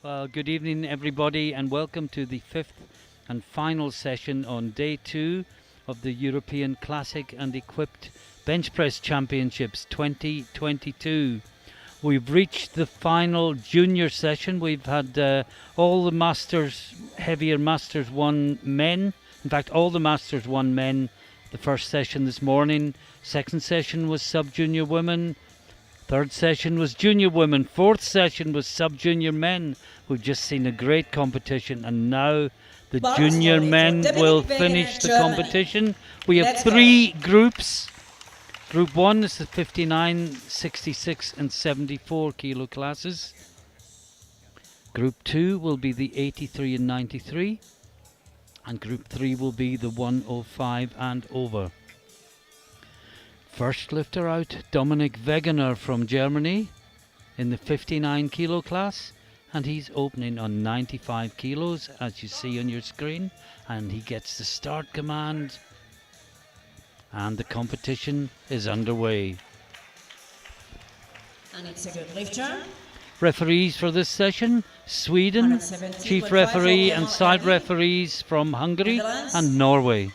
Well, good evening, everybody, and welcome to the fifth and final session on day 2 of the European Classic and Equipped Bench Press Championships 2022. We've reached the final junior session. We've had all the Masters, heavier Masters 1 men. In fact, all the Masters 1 men the first session this morning. Second session was sub-junior women. Third session was junior women. Fourth session was sub-junior men. We've just seen a great competition, and now the junior men will finish the competition. We have three groups. Group 1 is the 59, 66 and 74 kilo classes. Group 2 will be the 83 and 93. And Group 3 will be the 105 and over. First lifter out, Dominik Wegener from Germany in the 59 kilo class, and he's opening on 95 kilos as you see on your screen, and he gets the start command and the competition is underway. And it's a good lifter. Referees for this session, Sweden, chief referee and side referees from Hungary and Norway.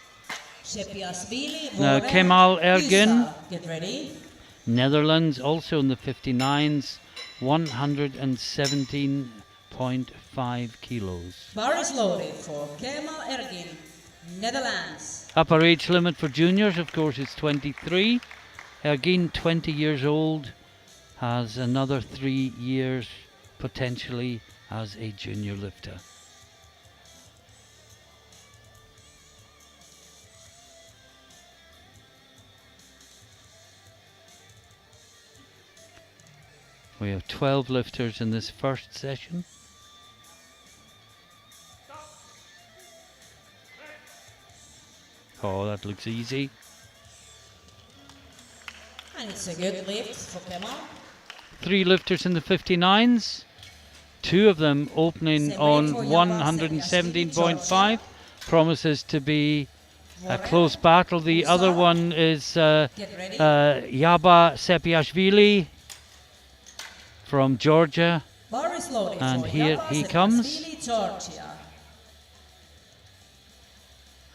Now Kemal Ergin, Netherlands, also in the 59s, 117.5 kilos. Bar is loaded for Kemal Ergin, Netherlands. Upper age limit for juniors, of course, is 23. Ergin, 20 years old, has another 3 years potentially as a junior lifter. We have 12 lifters in this first session. Oh, that looks easy. And it's a good lift for Kemal. 3 lifters in the 59s. 2 of them opening on 117.5. Promises to be a close battle. The other one is Yaba Sepiashvili from Georgia, and here he comes,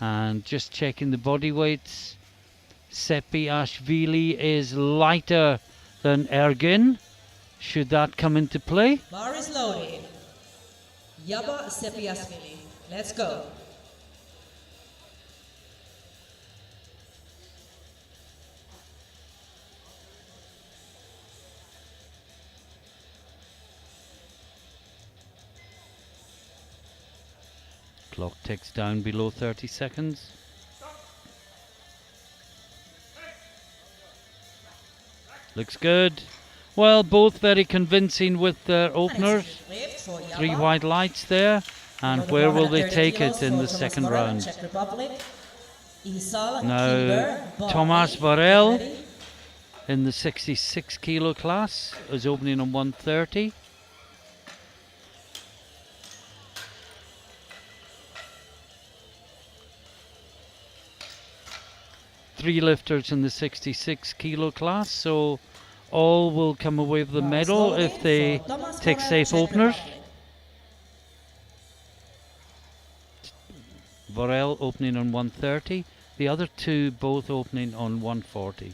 and just checking the body weights. Sepiashvili is lighter than Ergin, should that come into play. Bar is loaded. Yaba Sepiashvili, let's go. Clock ticks down below 30 seconds. Looks good. Well, both very convincing with their openers. 3 white lights there. And where will they take it in the second round? Now, Tomas Varel in the 66 kilo class is opening on 130. Three lifters in the 66 kilo class, so all will come away with the medal if they take safe openers. Varel opening on 130, the other 2 both opening on 140.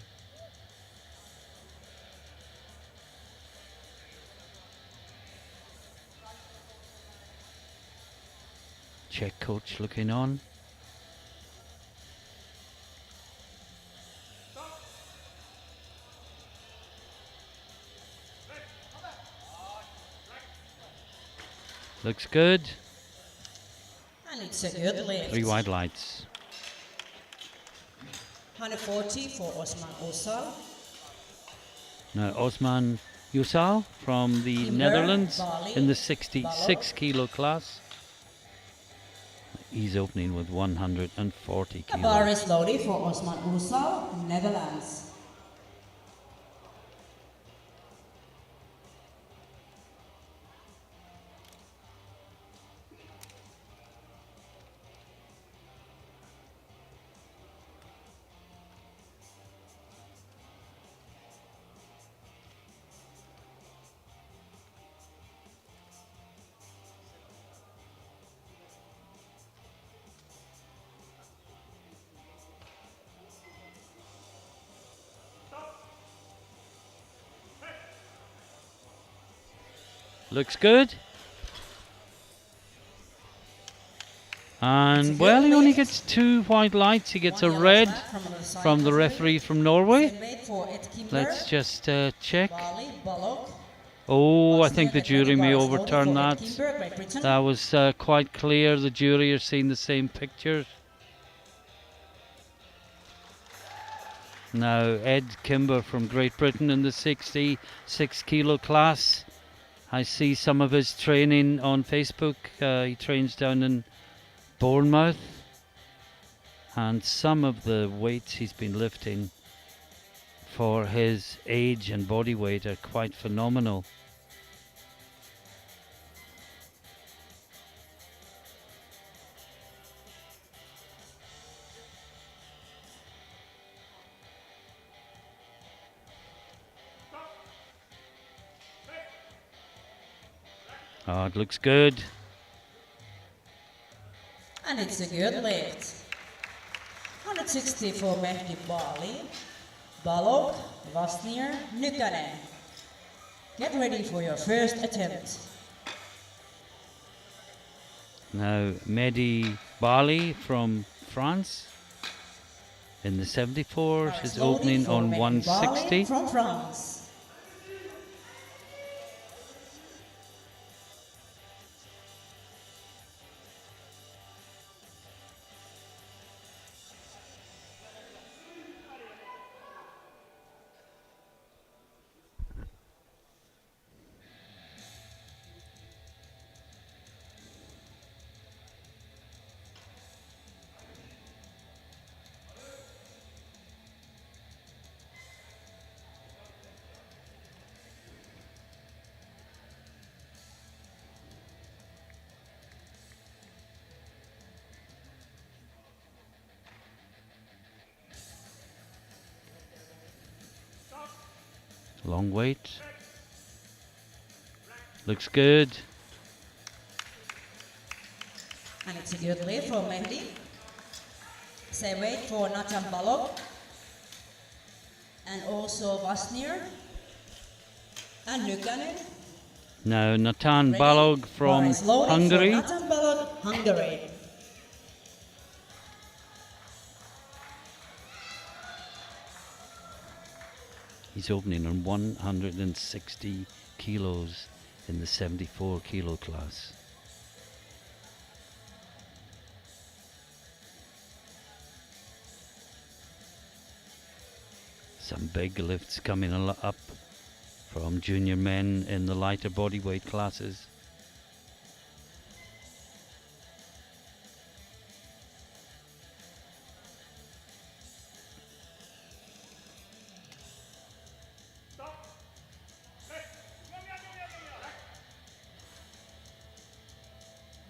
Check coach looking on. Looks good. And it's a good lift. 3 white lights. 140 for Osman Osal. Now Osman Yusal from the Netherlands in the 66 kilo class. He's opening with 140 kilos. Bar is loaded for Osman Osal, Netherlands. Looks good. And well, he only gets 2 white lights. He gets a red from the referee from Norway. Let's just check. Oh, I think the jury may overturn that. That was quite clear. The jury are seeing the same pictures. Now, Ed Kimber from Great Britain in the 66 kilo class. I see some of his training on Facebook. He trains down in Bournemouth. And some of the weights he's been lifting for his age and body weight are quite phenomenal. Oh, it looks good. And it's a good lift. 160 for Mehdi Bali, Balog, Vasnier, Nykänen. Get ready for your first attempt. Now, Mehdi Bali from France in the 74s is opening on 160. From France. Long weight. Looks good. And it's a good lift for Mehdi. Same weight for Nathan Balog. And also Vasnier. And Nykänen. Now, Nathan Balog from Hungary. Nathan Balog, Hungary. He's opening on 160 kilos in the 74 kilo class. Some big lifts coming up from junior men in the lighter bodyweight classes.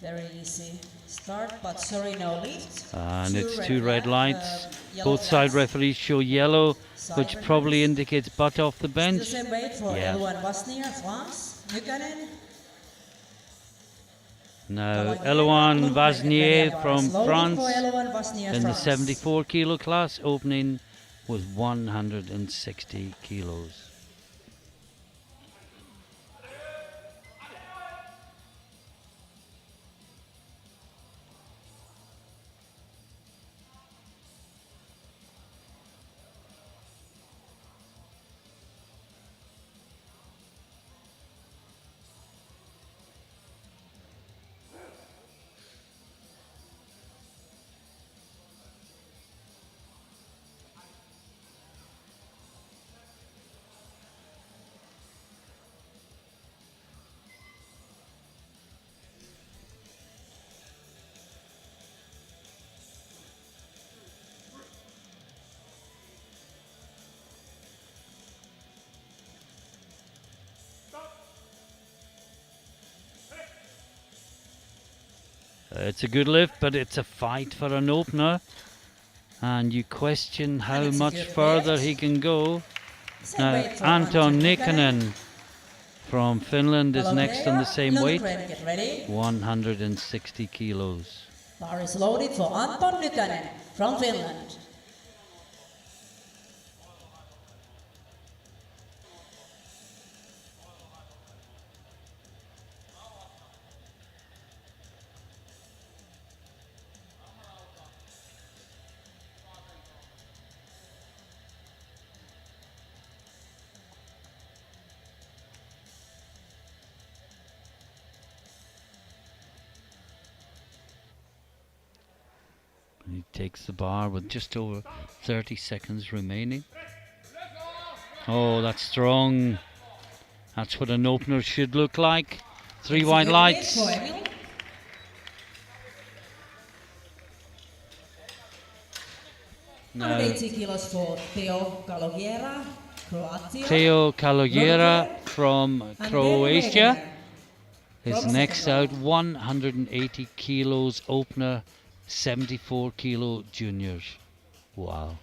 Very easy start, but sorry, no lift. And it's 2 red lights. Both side referees show yellow, which probably indicates butt off the bench. Still same weight for Yeah. Eloan Vasnier, France. Nykänen. Now, Eloan Vasnier from France France in the 74 kilo class, opening with 160 kilos. It's a good lift, but it's a fight for an opener. And you question how much further he can go. Now, Anton Nykänen from Finland is next on the same weight, 160 kilos. Bar is loaded for Anton Nykänen from Finland. takes the bar with just over 30 seconds remaining. Oh, that's strong. That's what an opener should look like. 3 white lights. Now, 180 kilos for Theo Calogera, Croatia. Theo Calogera from And Croatia Wegener is from next second out. round. 180 kilos opener, 74 kilo juniors. Wow.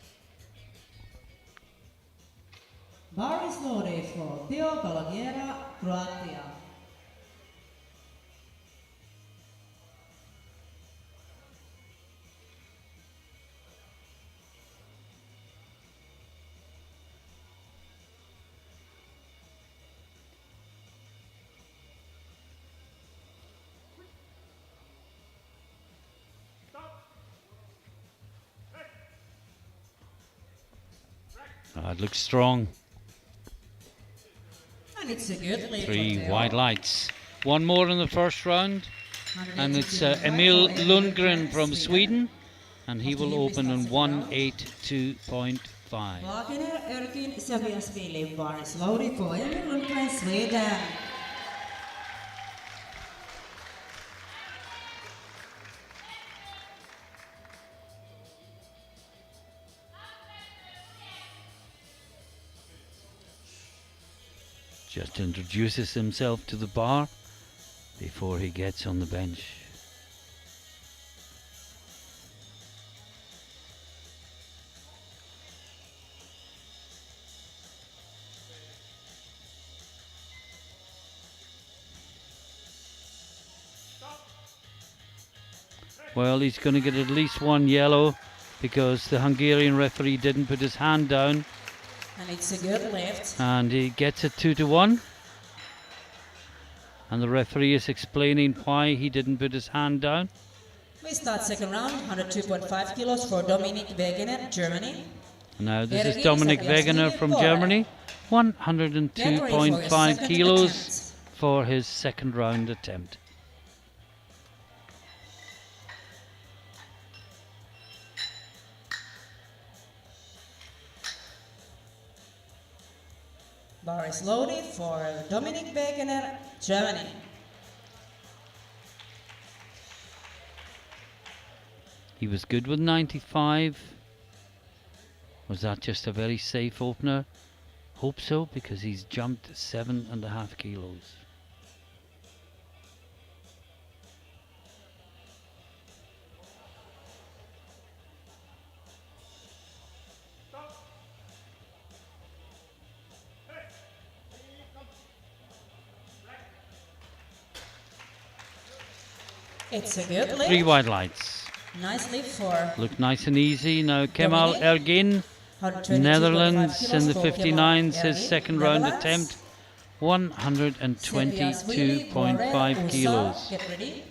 Bar is loaded for Theo Calogera, Croatia. It looks strong. And it's a good lead 3 for Theo. white lights. One more in the first round. 180 And it's kilos Emil for Lundgren from Sweden. And he After will he open in restarts the round. 182.5. Wagner, Erkin, Sabiasvili. Bar is loaded for Emil Lundgren, Sweden. Just introduces himself to the bar before he gets on the bench. Well, he's going to get at least one yellow because the Hungarian referee didn't put his hand down, And it's a good lift. and he gets it 2-1. And the referee is explaining why he didn't put his hand down. We start second round, 102.5 kilos for Dominik Wegener, Germany. Now this is Ergin Dominik Sabiasvili Wegener from for Germany. Get ready for your 102.5 second kilos attempt. for his second round attempt. Bar is loaded for Dominik Wegener, Germany. He was good with 95. Was that just a very safe opener? Hope so, because he's jumped 7.5 kilos. It's a good 3 lift. white lights. Nice lift for Look nice and easy. Now Kemal Dominik. Ergin, 122.5 Netherlands kilos in the for Kemal 59s, his Ergin, second round Netherlands. attempt. Sabiasvili, 122.5 Borrell, kilos. Usa, get ready.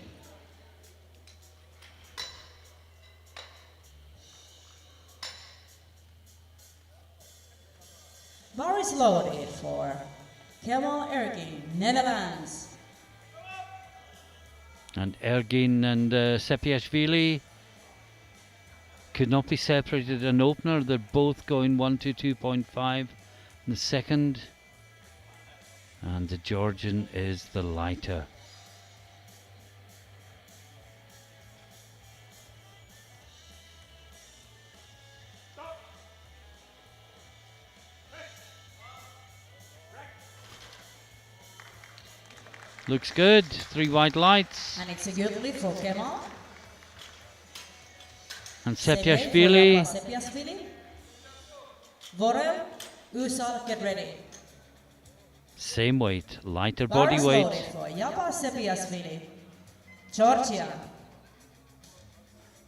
Bar is loaded for Kemal Ergin, Netherlands. And Ergin and Sapiashvili could not be separated an opener. They're both going 122.5 in the second. And the Georgian is the lighter. Looks good. 3 white lights. And it's a good lift for Kemal. And Same weight for Sapiashvili. Japa Sapiasvili. Borrell, Usa, get ready. Same weight. Lighter Bar body is weight. loaded for Japa Sapiasvili, Georgia.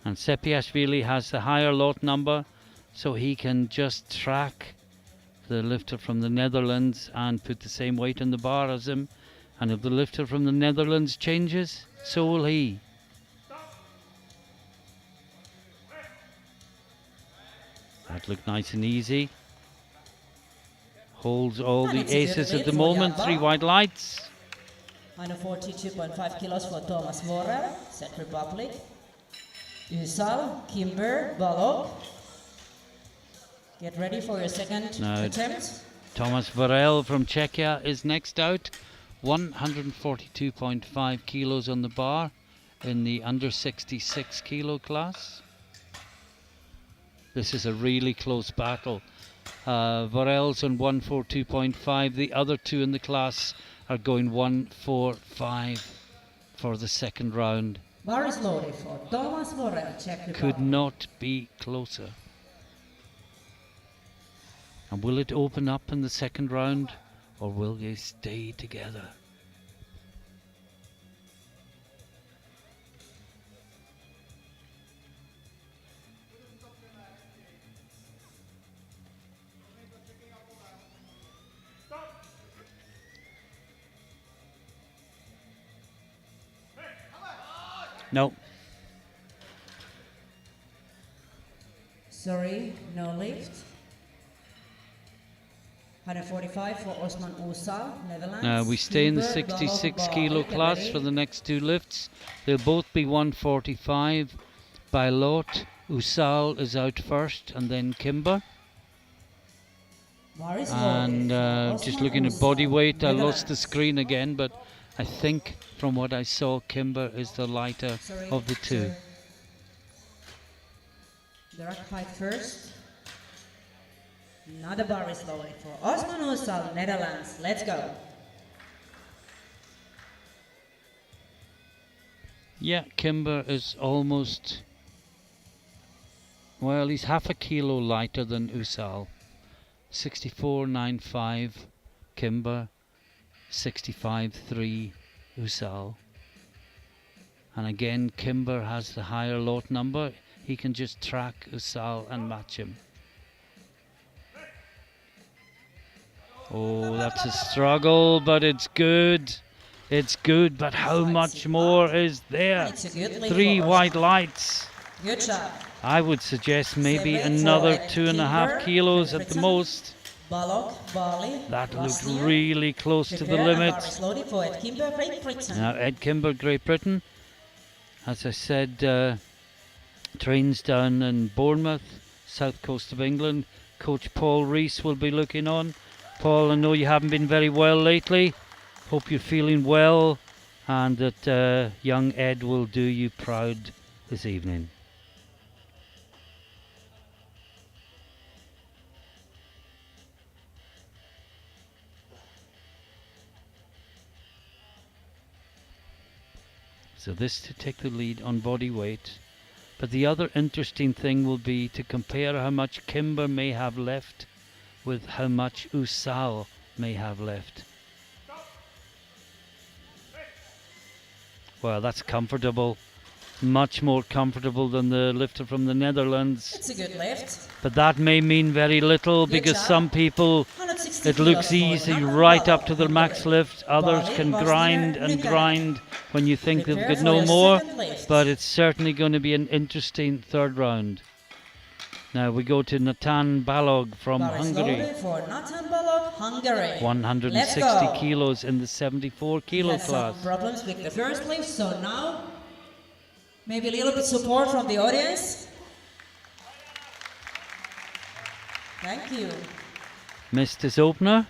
And Sapiashvili has the higher lot number, so he can just track the lifter from the Netherlands and put the same weight on the bar as him. And if the lifter from the Netherlands changes, so will he. That looked nice and easy. Holds all And the it's a good aces at lead the for moment. Jabba. 3 white lights. 142.5 kilos for Thomas Borrell, Czech Republic. Usal, Kimber, Balog. Get ready for your second Now, attempt. Thomas Varel from Czechia is next out. 142.5 kilos on the bar in the under 66 kilo class. This is a really close battle. Varel's on 142.5. The other two in the class are going 145 for the second round. Bar is loaded for Thomas Varel, Czech Could Republic. not be closer. And will it open up in the second round, or will they stay together? No. Sorry, no lift. 145 for Osman Usal, Netherlands. We stay in the Kimber, 66 Balog, kilo get class ready. for the next two lifts. They'll both be 145 by lot. Usal is out first, and then Kimber. Bar is And loaded for just Osman looking at Usal, body weight, I lost Netherlands. the screen again, but I think from what I saw, Kimber is the lighter Sorry, of the two. sir. The rack height first. Another bar is loaded for Osman Usal, Netherlands. Let's go. Yeah, Kimber is almost, well, he's half a kilo lighter than Usal. 64.95 Kimber, 65.3 Usal. And again, Kimber has the higher lot number. He can just track Usal and match him. Oh, that's a struggle, but it's good. It's good, but how much more is there? It's a good lead 3 for white Osman. lights. Good job. I would suggest maybe 7 another for 2.5 Kimber, kilos at the Britain. most. Balog, Bali. That looked Bosnia. really close to the Prepare, and limit. bar is loaded for Ed Kimber, Great Britain. Now, Ed Kimber, Great Britain, as I said, trains down in Bournemouth, south coast of England. Coach Paul Rees will be looking on. Paul, I know you haven't been very well lately. Hope you're feeling well, and that young Ed will do you proud this evening. So this to take the lead on body weight. But the other interesting thing will be to compare how much Kimber may have left with how much Usal may have left. Well, that's comfortable. Much more comfortable than the lifter from the Netherlands. It's a good lift. But that may mean very little Good because job. some people, 160 it looks kilos for easy Nathan right up Balog, to their max Hungary. lift. Others Bali, can Bosnia, grind and Nuka. grind when you think they've Prepare got for no your more. second lift. But it's certainly going to be an interesting third round. Now we go to Natan Balog from Bar is Hungary. loaded for Nathan Balog, Hungary. 160 Let's go. kilos in the 74 We kilo had class. some problems with the first lift, so now maybe a little bit support from the audience. Thank you. Missed his opener.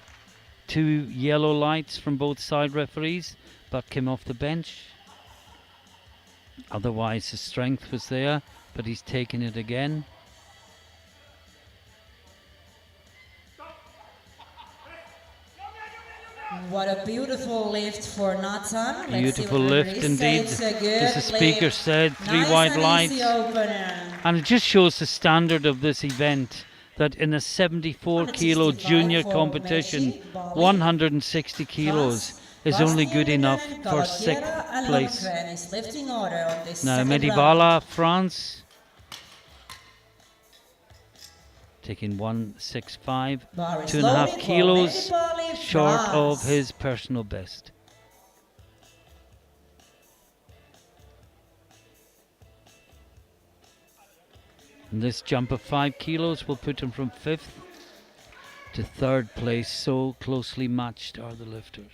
2 yellow lights from both side referees, but came off the bench. Otherwise his strength was there, but he's taken it again. What a beautiful lift for Nathan. Beautiful lift indeed. It's a good As the speaker lift. said, 3 Nice wide and lights. easy opener. And it just shows the standard of this event, that in a 74 kilo 165 junior for competition, Messi, Bali. 160 kilos is only good enough for 6th place. Now Medibala, France, taking 165, Bar is 2.5 loaded for kilos Medibali, short of France. his personal best. And this jump of 5 kilos will put him from 5th to 3rd place. So closely matched are the lifters.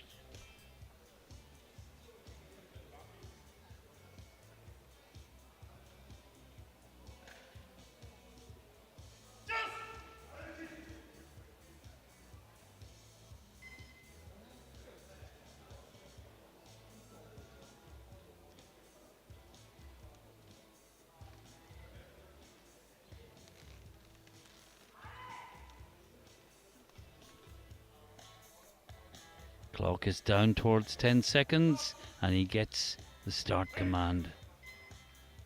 Clock is down towards 10 seconds and he gets the start command.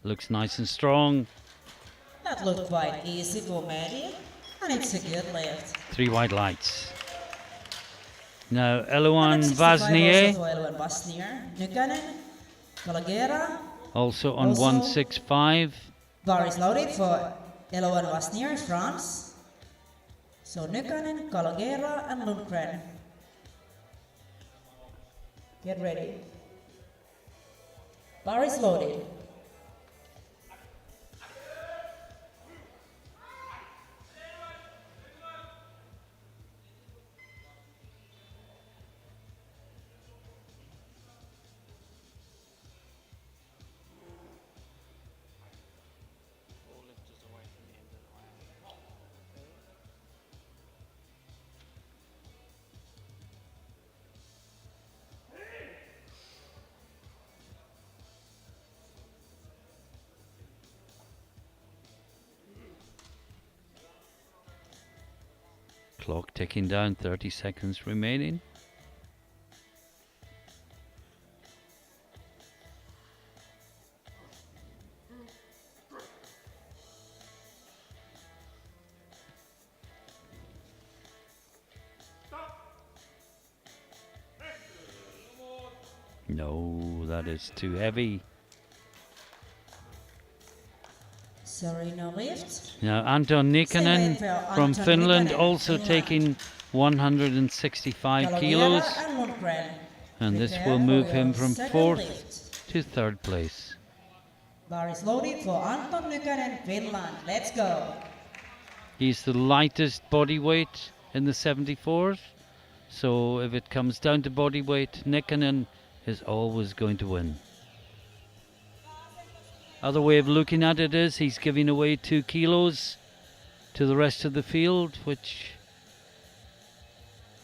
Looks nice and strong. That looked quite easy for Maddie, and it's a good lift. 3 white lights. Now Eloan 165 Vaznier, also for Eloan Vaznier. Nykänen, Kalagera. also on Also 165. Bar is loaded for Eloan Vaznier, France. So Nykänen, Kalagera and Lundgren. Get ready. Bar is loaded. Clock ticking down, 30 seconds remaining. No, that is too heavy. Sorry, no lift. Now Anton Nikkanen from Anton Finland Nikkanen, also Finland. taking 165 Kalagera kilos, and Lundgren. and this Prepare will for move your him from second 4th lift. to 3rd place. Bar is loaded for Anton Nykänen, Finland. Let's go. He's the lightest body weight in the 74s, so if it comes down to body weight, Nikkanen is always going to win. Other way of looking at it is he's giving away 2 kilos to the rest of the field, which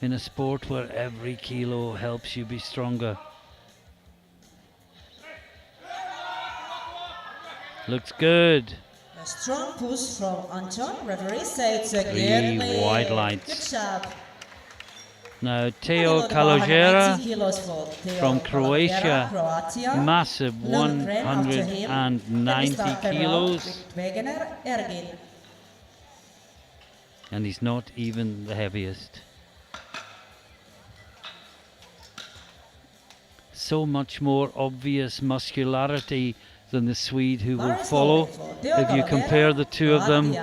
in a sport where every kilo helps you be stronger. Looks good. A strong push from Anton. Referee says it's a 3 good lift. white lights. Good job. Now Teo Kalogera from Croatia, Croatia. massive Lundgren after him. 190 Then we start kilos, with Wegener, Ergin. and he's not even the heaviest. So much more obvious muscularity than the Swede who will follow if you compare the two of them,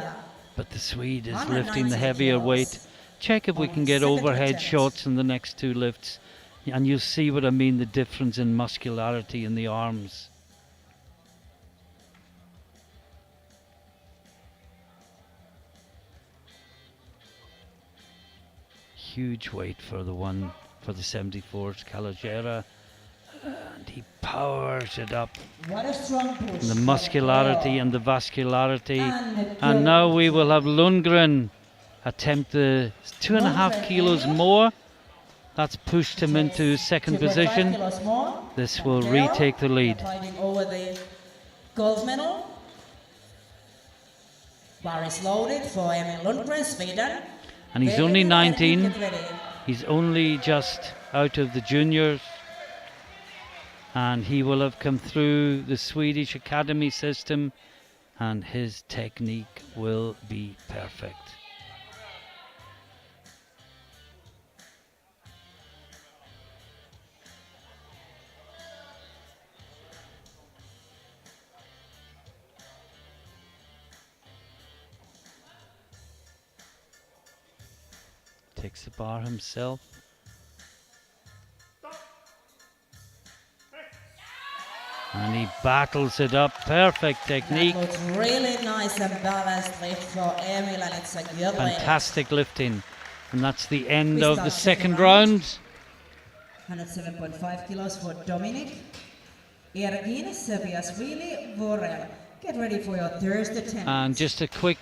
but the Swede is lifting the heavier weight. Check if we can get overhead shots in the next 2 lifts, and you'll see what I mean, the difference in muscularity in the arms. Huge weight for the 74s, Calogera, and he powers it up. What a strong push. And the muscularity and the vascularity, And and now we will have Lundgren attempt the 2.5 kilos more. That's pushed him into 2nd 2.5 position. kilos more. This will Theo retake the lead. fighting over the gold medal. Bar is loaded for Emil Lundgren, Sweden. And he's Wegener, only Ergin, 19. get ready. He's only just out of the juniors, and he will have come through the Swedish academy system, and his technique will be perfect. Takes the bar himself. And he battles it up. Perfect technique. That looks really nice and balanced lift for Emil, and it's a good lift. Fantastic lifting. And that's the end We of start the second second round. round. 107.5 kilos for Dominic. Ergin, Sebiasvili, Vorel. Get ready for your third attempt. And just a quick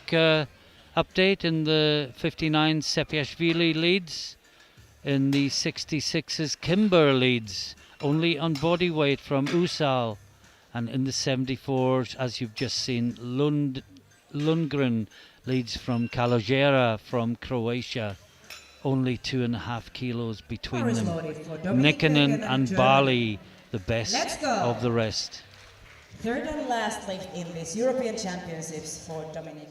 update in the 59 Sepiashvili leads. In the 66s, Kimber leads only on body weight from Usal. And in the 74s, as you've just seen, Lundgren leads from Kalogera from Croatia. only 2.5 kilos between Bar is them. loaded for Dominic Nikkanen Bergen and Germany. Bali, the Let's best go. of the rest. Third and last lift in this European Championships for Dominic.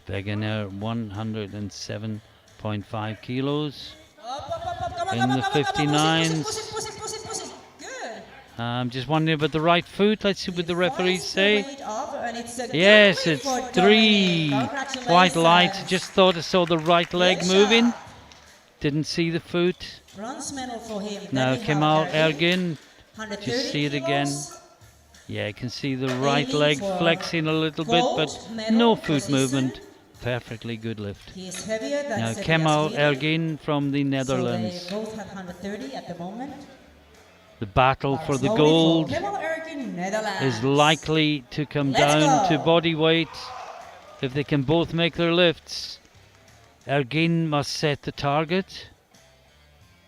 Wegener 107.5 kilos. Up, In the 59s. Push it. Good. I'm just wondering about the right foot. Let's see what the referees Finds the say. weight up, and it's a good Yes, win it's for 3. Dominic. Quite light. Congratulations. Just thought I saw the right leg Good moving. job. Didn't see the foot. Bronze medal for him. Now Then we Kemal have Ergin. 130 Just see it again. kilos. Yeah, you can see the right Aiming leg for flexing a little bit, but gold medal no foot position. movement. Perfectly good lift. He is heavier than Now Sebastian Kemal Sweden. Ergin from the Netherlands. So they both have 130 at the moment. The battle Bar for the slowly gold for Kemal Ergin, Netherlands. is likely to come Let's down to go. body weight if they can both make their lifts. Ergin must set the target,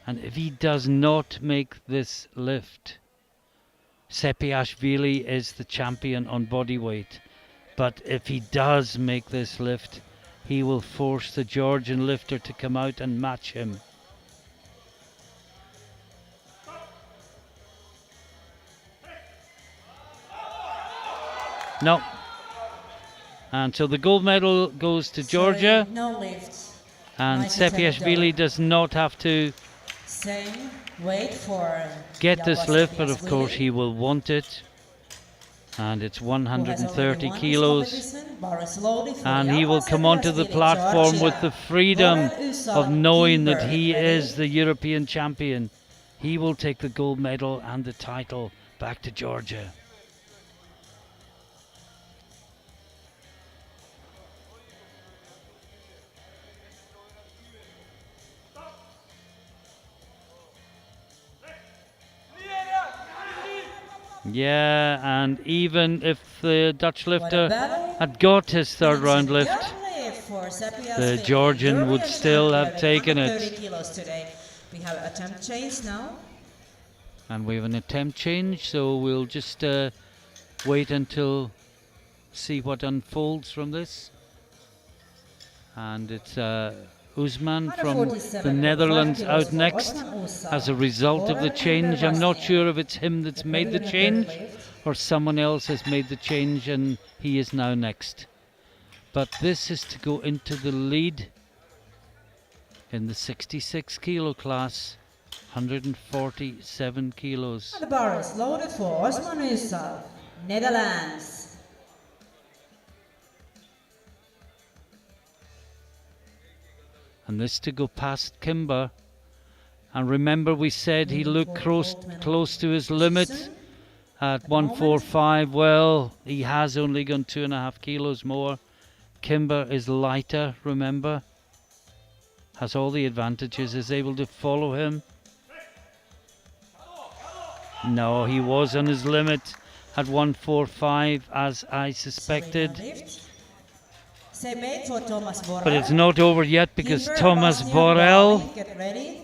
and if he does not make this lift, Sepiashvili is the champion on body weight. But if he does make this lift, he will force the Georgian lifter to come out and match him. No. And so the gold medal goes to Georgia, Sorry, no lift. and 97 Sepiashvili does not have to Same weight for get this Jalpa lift, but of Sepiashvili, course he will want it. And it's who has already 130 won this kilos. competition. Bar is loaded for And he will Jalpa come onto the Sepiashvili, platform with Georgia. the freedom Goran Usal of knowing that Kimber, he ready? is the European champion. He will take the gold medal and the title back to Georgia. Yeah, and even if the Dutch What a lifter battle. had got his third It's a round good lift, lift for Sepiashvili. the Georgian would European still have champion, taken it. 130 kilos today. We have attempt change now. and we have an attempt change, so we'll just wait until see what unfolds from this. And it's Usman from the Netherlands out next as a result of the change. I'm not sure if it's him that's made the change or someone else has made the change and he is now next. But this is to go into the lead in the 66 kilo class, 147 kilos. The bar is loaded for Osman Usal, Netherlands. And this to go past Kimber. And remember we said he looked close to his limit at 145. Well, he has only gone 2.5 kilos more. Kimber is lighter, remember. Has all the advantages, is able to follow him. No, he was on his limit at 145 as I suspected. Same weight for Thomas Borrell. But it's not over yet because Kimber, Thomas Bosnia, Borrell Bali, get ready.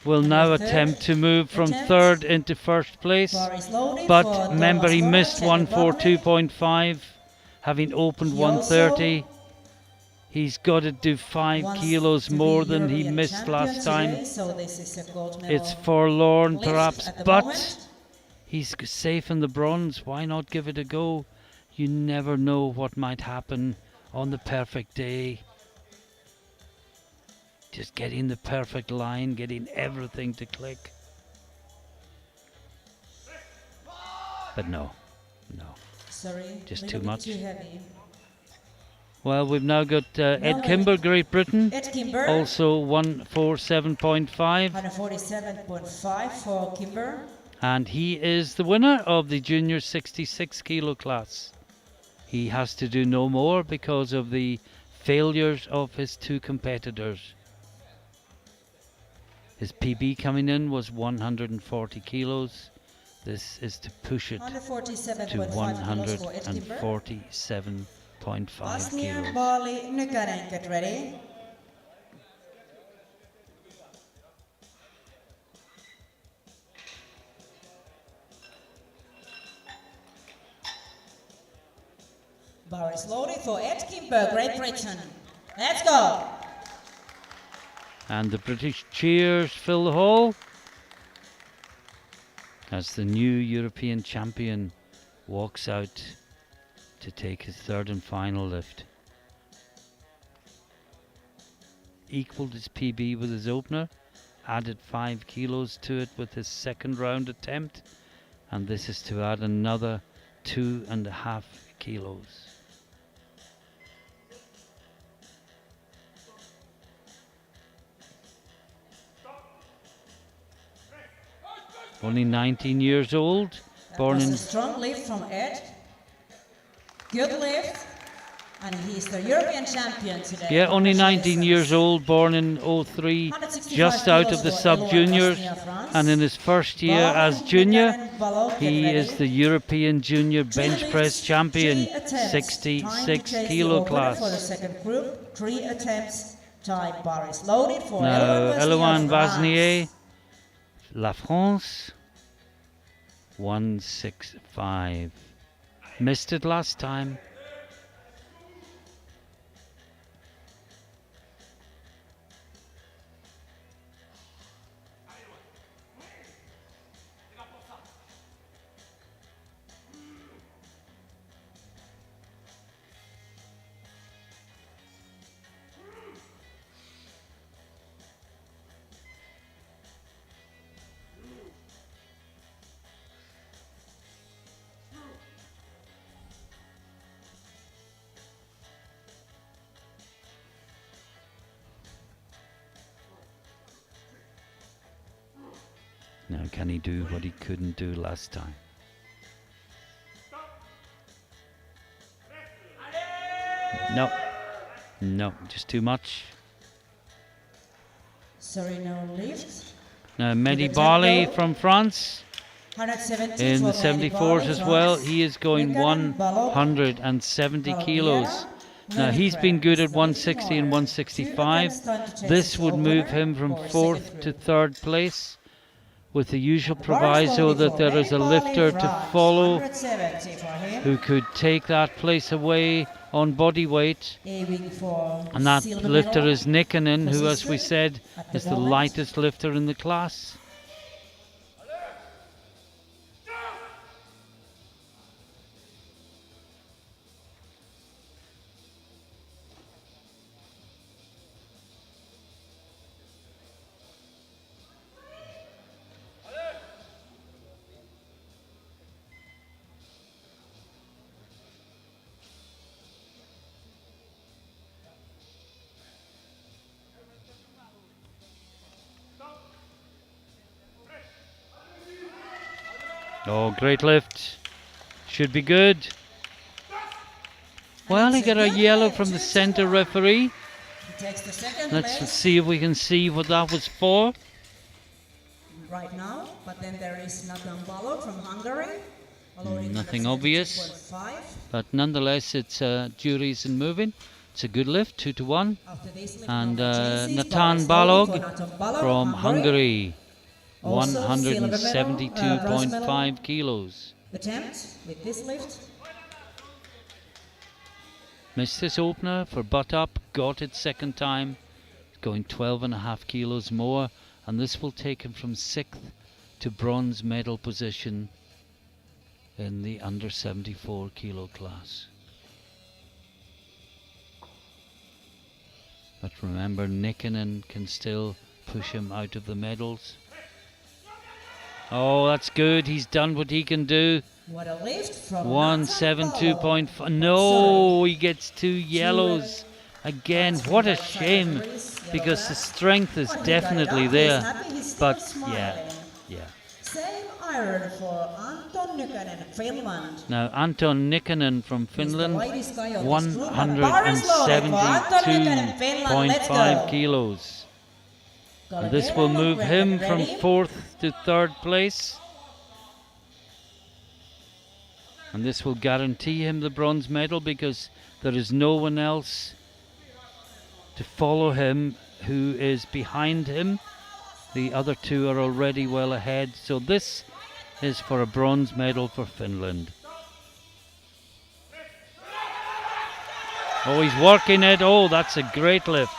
will now And the third attempt to move from attempt. third into first place. Bar is loaded But for remember, Thomas he Borrell, missed Czech Republic. 142.5, having opened He 130. also He's got to do 5 wants kilos to be more than he European missed champion last time. today, so this is a gold medal It's forlorn, lift perhaps, at the but moment. he's safe in the bronze. Why not give it a go? You never know what might happen on the perfect day. Just getting the perfect line, getting everything to click. But no. Sorry, Just little too bit much. Too heavy. Well, we've now got Ed No, Kimber, Great Britain, Ed Kimber, also 147.5, 147.5 for Kimber. and he is the winner of the junior 66 kilo class. He has to do no more because of the failures of his two competitors. His PB coming in was 140 kilos. This is to push it to 147.5 kilos for Ed Kimber. 147.5 Bosnia, kilos. Bali, Nykänen, get ready. Bar is loaded for Ed Kimber, Great Britain. Let's go. And the British cheers fill the hall as the new European champion walks out to take his third and final lift. Equalled his PB with his opener, added 5 kilos to it with his second round attempt, and this is to add another 2.5 kilos. Only 19 years old, born in... a strong lift from Ed. Good lift. And he's the European champion today. Yeah, only 19 years old, born in 03, just out of the sub-juniors. And in his first year as junior, he is the European junior bench press champion, 66 kilo class. For the second group, 3 attempts. Time bar is loaded for now, Eloane Vasnier, La France, 165. Missed it last time. Now, can he do what he couldn't do last time? No, no, just too much. Sorry, no lift. Now, Mehdi Bali from France in the 74s as well. He is going 170 kilos. Now, he's been good at 160 and 165. This would move him from 4th to 3rd place, with the usual proviso that there is a lifter to follow who could take that place away on body weight. And that lifter is Nikkanen, who, as we said, is the lightest lifter in the class. Oh, great lift. Should be good. Well, he got a yellow from the centre referee. Let's see if we can see what that was for. Right now, but then there is Nathan Balog from Hungary. Nothing obvious, but nonetheless, it's juries and moving. It's a good lift, 2-1. And Nathan Balog from Hungary. 172.5 kilos. Attempt with this lift. Missed this opener for butt up, got it second time. Going 12.5 kilos more, and this will take him from 6th to bronze medal position in the under 74 kilo class. But remember, Nikkanen can still push him out of the medals. Oh, that's good. He's done what he can do. What a lift from 172.5. No, he gets 2 yellows. Again, what a shame, because the strength is definitely there. But yeah. Same iron for Anton Nikkanen, Finland. Now, Anton Nikkanen from Finland, 172.5 kilos. And this will move him from 4th to 3rd place. And this will guarantee him the bronze medal, because there is no one else to follow him who is behind him. The other 2 are already well ahead. So this is for a bronze medal for Finland. Oh, he's working it. Oh, that's a great lift.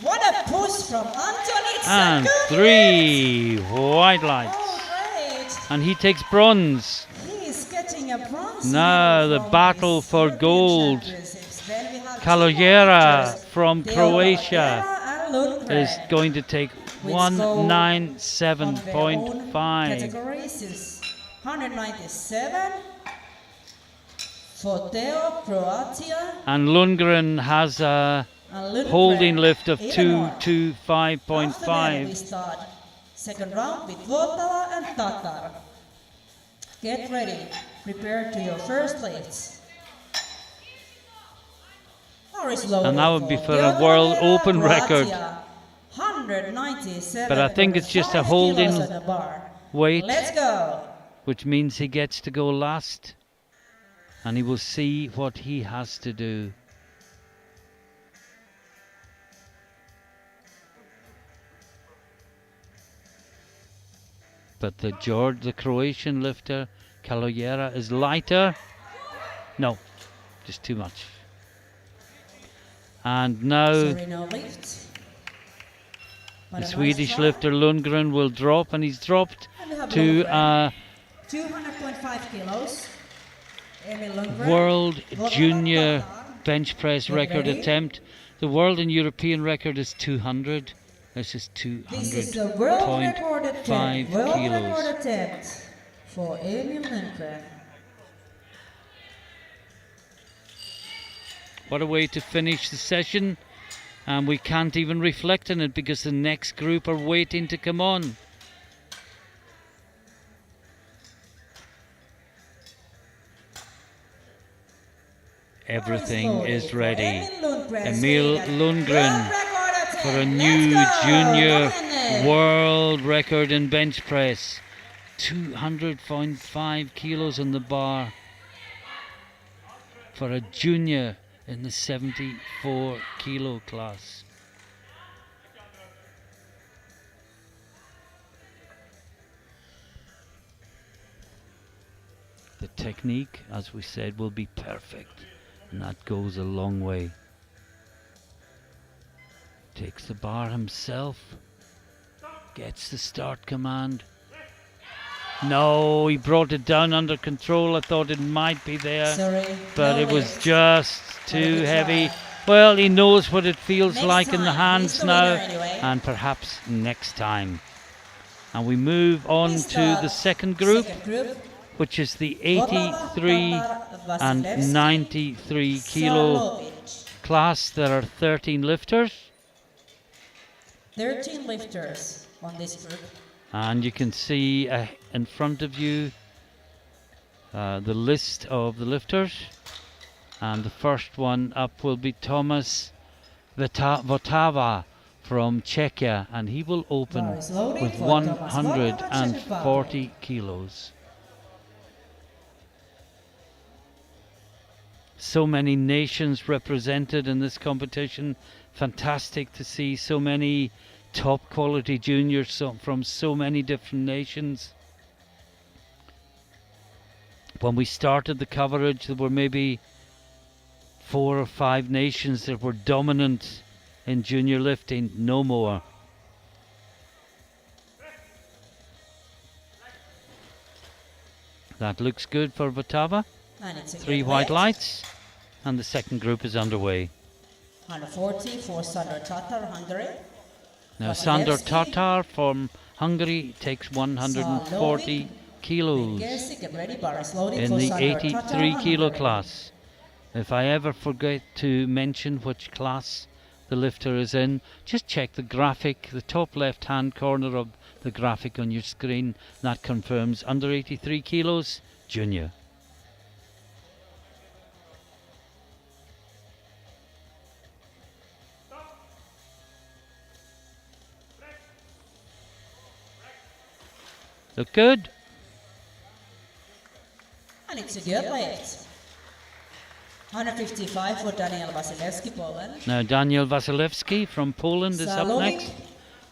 What a push from Anthony. It's And a good 3 white lights. Oh, great. And he takes bronze. He's getting a bronze Now medal the from battle this for European gold. Championships. Then we have Kaloyera two more from victors, Croatia Kaloyera and Lundgren, is going to take which go on their own 197.5. categories is 197 for Teo, Croatia, And Lundgren has a and Lundgren, holding lift of even more. After that we 225.5. start second round with Votala and Tatar. Get ready, prepare to your first lifts. And that would be for a world open record. 197. But I think it's just a holding weight, Let's go. which means he gets to go last. And he will see what he has to do. But the Croatian lifter, Kaloyera, is lighter. No, just too much. And now Sorry, no lift. But the a Swedish nice try. lifter Lundgren will drop, and he's dropped And we have to Lundgren. 200.5 kilos. Emil Lundgren. world Votala, junior Tatar. bench press Get record ready. attempt. The world and European record is 200. This is This is the world record 200.5 attempt. World kilos. record attempt for Emil Lundgren. What a way to finish the session. And we can't even reflect on it because the next group are waiting to come on. Everything is ready. Emil Lundgren for a new junior world record in bench press. 200.5 kilos on the bar for a junior in the 74 kilo class. The technique, as we said, will be perfect, and that goes a long way. Takes the bar himself, gets the start command. No, he brought it down under control. I thought it might be there, Sorry, but no it was lift. just But a too good heavy. try. Well, he knows what it feels Next like in the time, hands he's the now, winner anyway. and perhaps next time. And we move on Please to start the second group, second group. which is the Votala, 83 Tatar, and Vasilevsky, 93 kilo Sarlovic. class. There are 13 lifters, 13 lifters on this group. and you can see in front of you the list of the lifters. And the first one up will be Thomas Votava from Czechia, and he will open Bar is loaded with for Thomas Votava, Czech 140 Republic. kilos. So many nations represented in this competition. Fantastic to see so many top quality juniors from so many different nations. When we started the coverage, there were maybe 4 or 5 nations that were dominant in junior lifting, no more. That looks good for Votava. And it's a 3 good white lift. lights, and the second group is underway. 140 for Sandor Tatar, Hungary. Now Sandor Vasilevsky. Tatar from Hungary takes 140 kilos Gersi, get ready, bar is loaded in for the Sandor 83 Tatar, kilo Hungary. class. If I ever forget to mention which class the lifter is in, just check the graphic, the top left hand corner of the graphic on your screen. That confirms under 83 kilos, junior. Look good. And it's a good lift. 155 for Daniel Vasilevsky, Poland. Now Daniel Vasilevsky from Poland is up Salovic. next.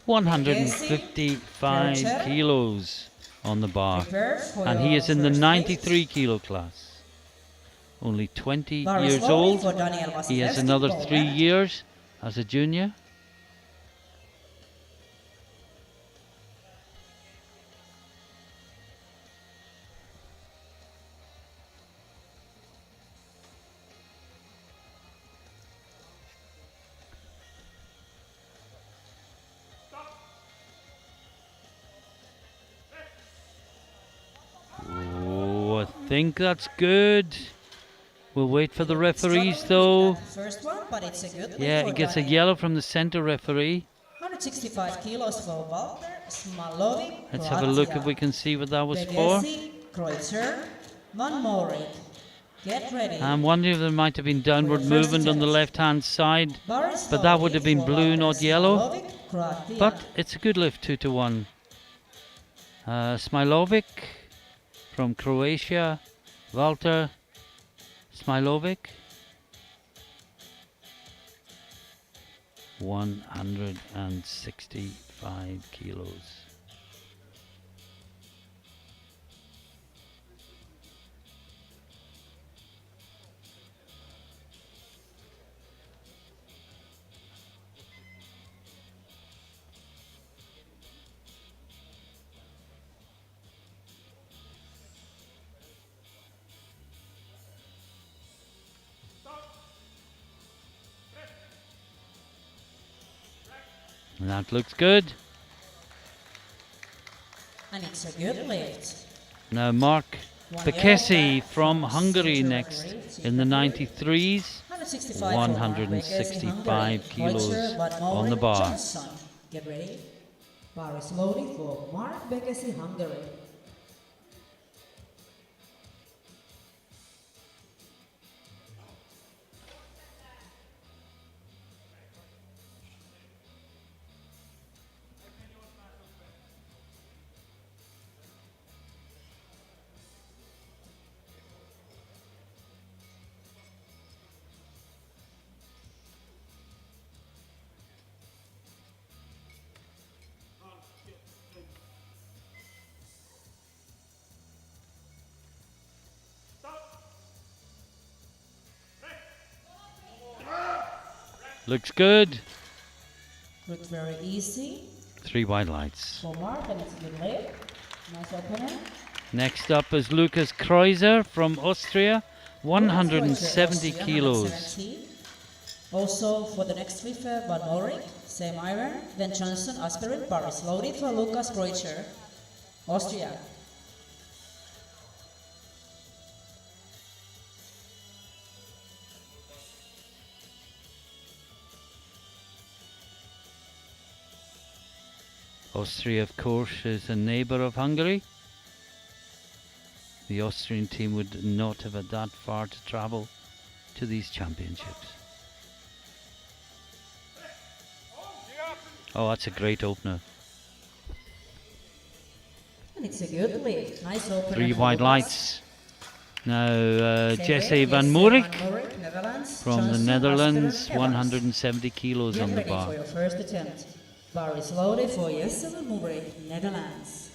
155 Gersi. kilos on the bar. Prepare for And he your is in the first 93 lift. kilo class. only 20 Bar is years loaded old. for Daniel He has Vasilevsky, another Poland. 3 years as a junior. Oh, I think that's good. We'll wait for the referees though. First one, but it's a good Yeah, for he gets a Daniel. yellow from the center referee. 165 kilos for Walter Smalovic. Let's have a look if we can see what that was for. Begesi, Kreutzer, Van Morik. Get ready. I'm wondering if there might have been downward first movement on the attempt. left-hand side, Boris but that would have been for blue, Walter not yellow. Smalovic, Croatia. But it's a good lift, 2-1. Smailovic from Croatia. Walter Smailovic. 165 kilos. And that looks good. And it's a good lift. Now Mark Bekesi from Hungary next in the 93s. 165 kilos on the bar. Johnson. Get ready. Bar is loaded for Mark Bekesi, Hungary. Looks good. Looked very easy 3 wide lights. for Mark, and it's a good lift. Nice opener. Next up is Lucas Kreuzer from Austria. 170 Austria, kilos. 170. Also for the next swifter, Van Morik, same iron. Then Johnson, aspirant, bar is loaded for Lucas Kreuzer, Austria. Austria, of course, is a neighbour of Hungary. The Austrian team would not have had that far to travel to these championships. Oh, that's a great opener. And it's a good lift. Nice opener. 3 for wide Lucas. lights. Now Same Jesse way, van Jesse Morik Van Morik, Netherlands. from the Johnson, Netherlands. aspirant, 170 kilos Get on the ready bar. for your first attempt. Bar is loaded for Jesse van Morik, Netherlands.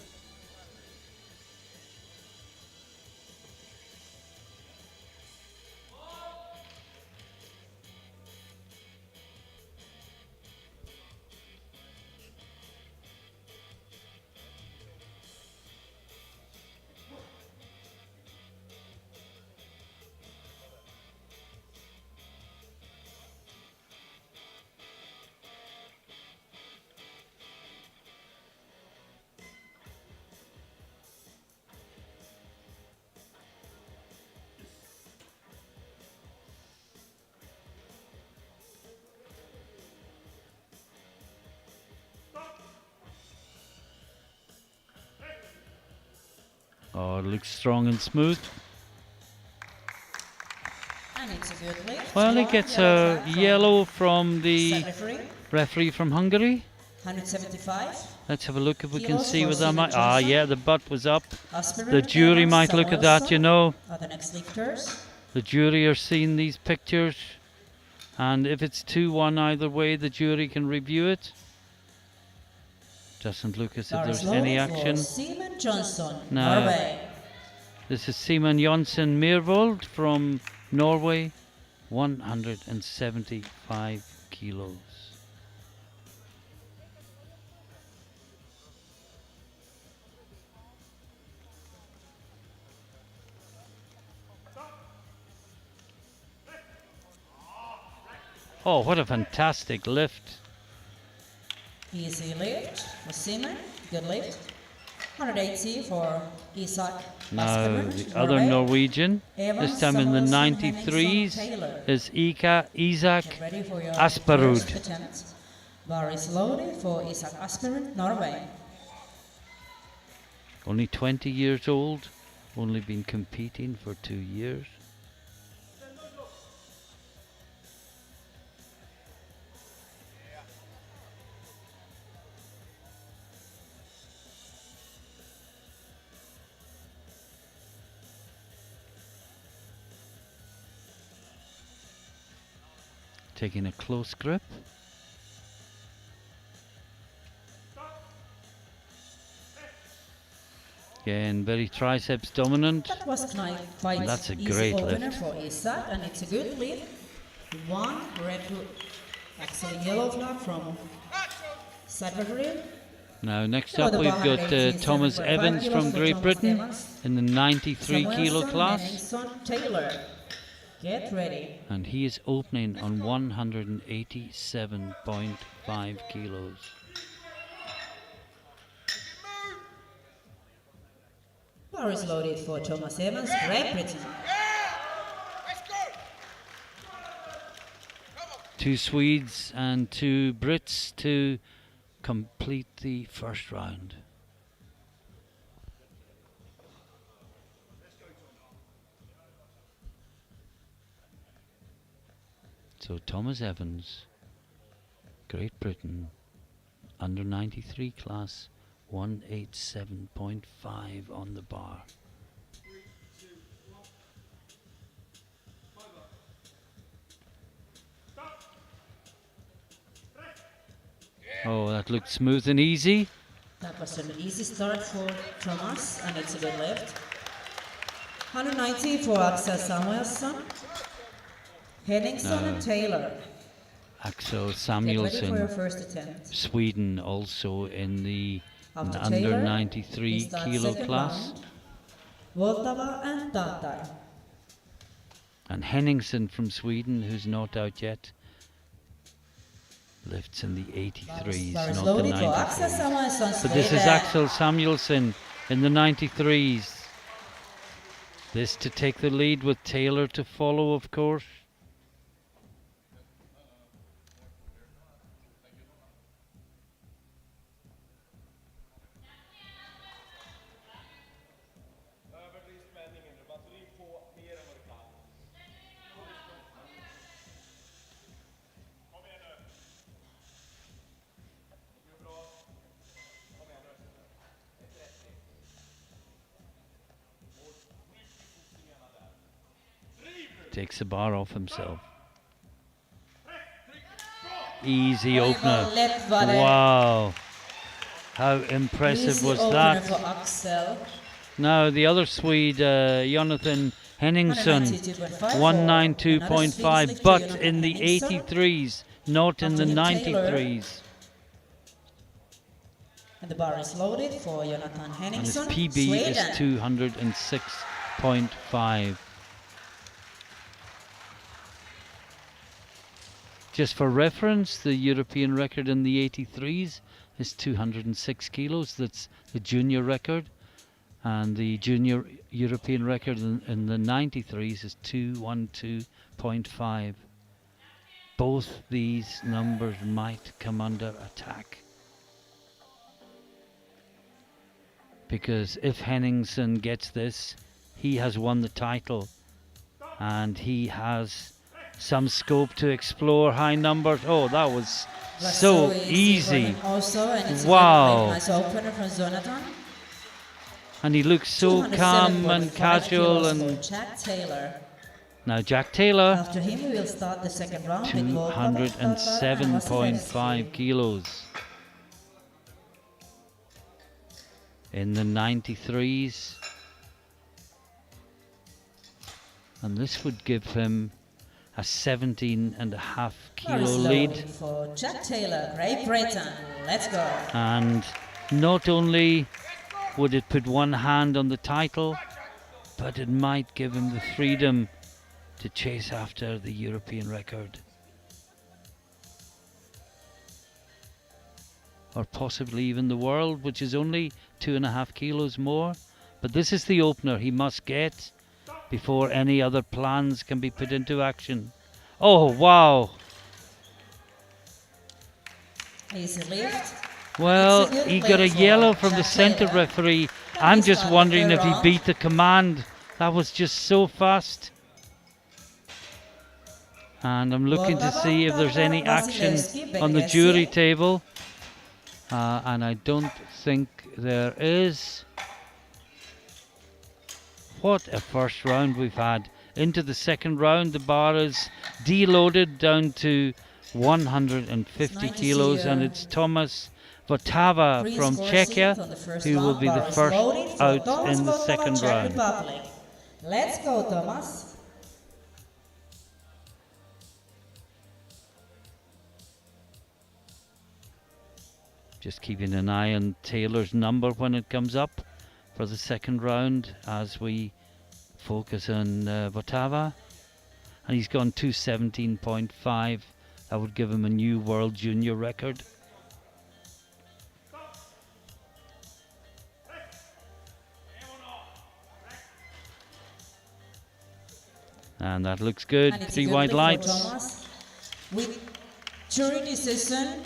Oh, it looks strong and smooth. And it's a good lift. Well, he One gets yellow a flag from yellow from the set referee. referee from Hungary. 175. Let's have a look if we can Kilos see for what that Simon might. Ah, Johnson. yeah, the butt was up. Aspirant, The jury Evans, might look at that, you know. Are the next lifters. The jury are seeing these pictures, and if it's 2-1 either way, the jury can review it. Doesn't look as if Bar is there's any loaded for action. Simon Johnson, No. Norway. This is Simon Jonsson Myhrvold from Norway, 175 kilos. Oh, what a fantastic lift. Easy lift for Simon, good lift. 180 for Isak Now Asperman, the other Norwegian, Evans, this time in the Samuelsson, 93s, Henningsson, Taylor. is Isak Get ready for your Asperud. first attempt. Bar is loaded for Isak Asperman, Norway. Only 20 years old, only been competing for 2 years. Taking a close grip. Again, very triceps dominant. That was quite That's a easy great opener lift. for Isak, and it's a good lead. One red axle yellow flag from side referee. Now next So up the we've bar got 87.5 Thomas Evans kilos from for Great Thomas Britain Evans. in the 93 kilo Samuelsson, class. Henningsson, Taylor. Get ready. And he is opening on 187.5 kilos. Bar is loaded for Thomas Evans, Great Britain. 2 Swedes and 2 Brits to complete the first round. So Thomas Evans, Great Britain, under 93 class, 187.5 on the bar. Oh, that looked smooth and easy. That was an easy start for Thomas, and it's a good lift. 190 for Axel Samuelsson, Henningsson and Taylor. Axel Get ready for your Samuelsson, first attempt. Sweden, also in the After under Taylor, 93 we start kilo second class. round. Voltava and Tatar. And Henningsson from Sweden, who's not out yet, lifts in the 83s, Bar is not the loaded for Axel 93s. Samuelsson, But this is Sweden. Axel Samuelsson in the 93s. This to take the lead with Taylor to follow, of course. Takes the bar off himself. Easy opener. Wow. How impressive Easy was opener that? for Axel. Now the other Swede, Jonathan Henningsson, 192.5, but in the 83s, not in the 93s. And the bar is loaded for Jonathan And his Henningsson, PB Sweden. is 206.5. Just for reference, the European record in the 83s is 206 kilos. That's the junior record. And the junior European record in the 93s is 212.5. Both these numbers might come under attack. Because if Henningsson gets this, he has won the title. And he has some scope to explore high numbers. Oh, that was so easy. Also, and it's Wow. a nice opener from Jonathan. And he looks so calm and 207.5 casual. kilos And for Jack Taylor. now Jack Taylor, After him, we will start the second round with Volkova, Tatar, and 207.5 kilos. In the 93s, And this would give him a 17.5 kilo Paris lead. loading for Jack Taylor, Great Britain. Let's go. And not only would it put one hand on the title, but it might give him the freedom to chase after the European record. Or possibly even the world, which is only 2.5 kilos more. But this is the opener he must get before any other plans can be put into action. Oh, wow! Easy lift. Well, It's a good he got a lift for yellow from the Jack centre Taylor. referee. Can I'm he just start wondering the if he round? beat the command. That was just so fast. And I'm looking to see if there's any action on the jury table. And I don't think there is. What a first round we've had. Into the second round, the bar is deloaded down to 150 nice to kilos, see, and it's Thomas Votava Green from score Czechia sheet on the first who will round. be the Bar is first loaded for out Thomas in the Votava, second Czech round. Republic. Let's go, Thomas. Just keeping an eye on Taylor's number when it comes up for the second round as we focus on Votava. And he's gone 2:17.5. That would give him a new world junior record. And that looks good. And it's a 3 good white lift for lights. Thomas. With jury decision,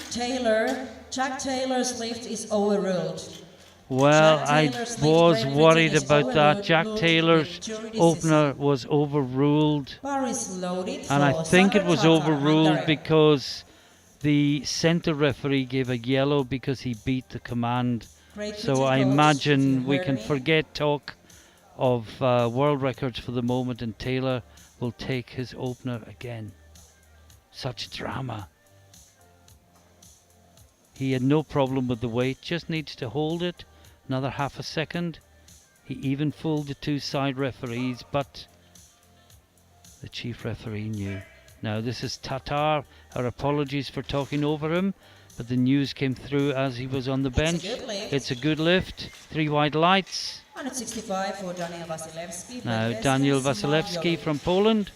Jack Taylor's lift is overruled. Well, Jack I Taylor's lift was Great worried Britain is about that. Jack overruled Taylor's with jury opener decision. was overruled. Bar is loaded And I for think it Sandra was Tata, overruled Hungary. because the centre referee gave a yellow because he beat the command. Great So Britain I coach, imagine you we heard can me? forget talk of world records for the moment, and Taylor will take his opener again. Such drama. He had no problem with the weight, just needs to hold it another half a second. He even fooled the two side referees, but the chief referee knew. Now this is Tatar. Our apologies for talking over him, but the news came through as he was on the bench. good lift. It's a good lift. 3 white lights. 165 for Daniel Wasilewski. Now Black Daniel Vest, Wasilewski Mark from Poland.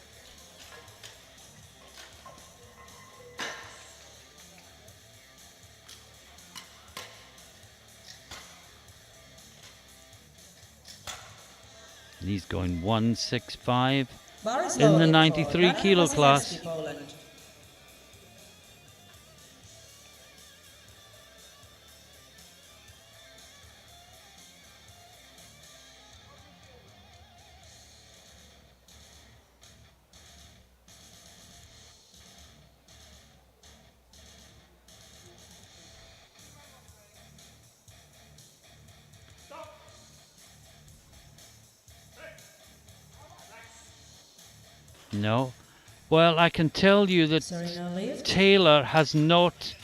And he's going 165 Bar is in the loaded for 93 Daniel kilo Wasilewski, class. Poland. No. Well, I can tell you that Sorry, no lift. Taylor has not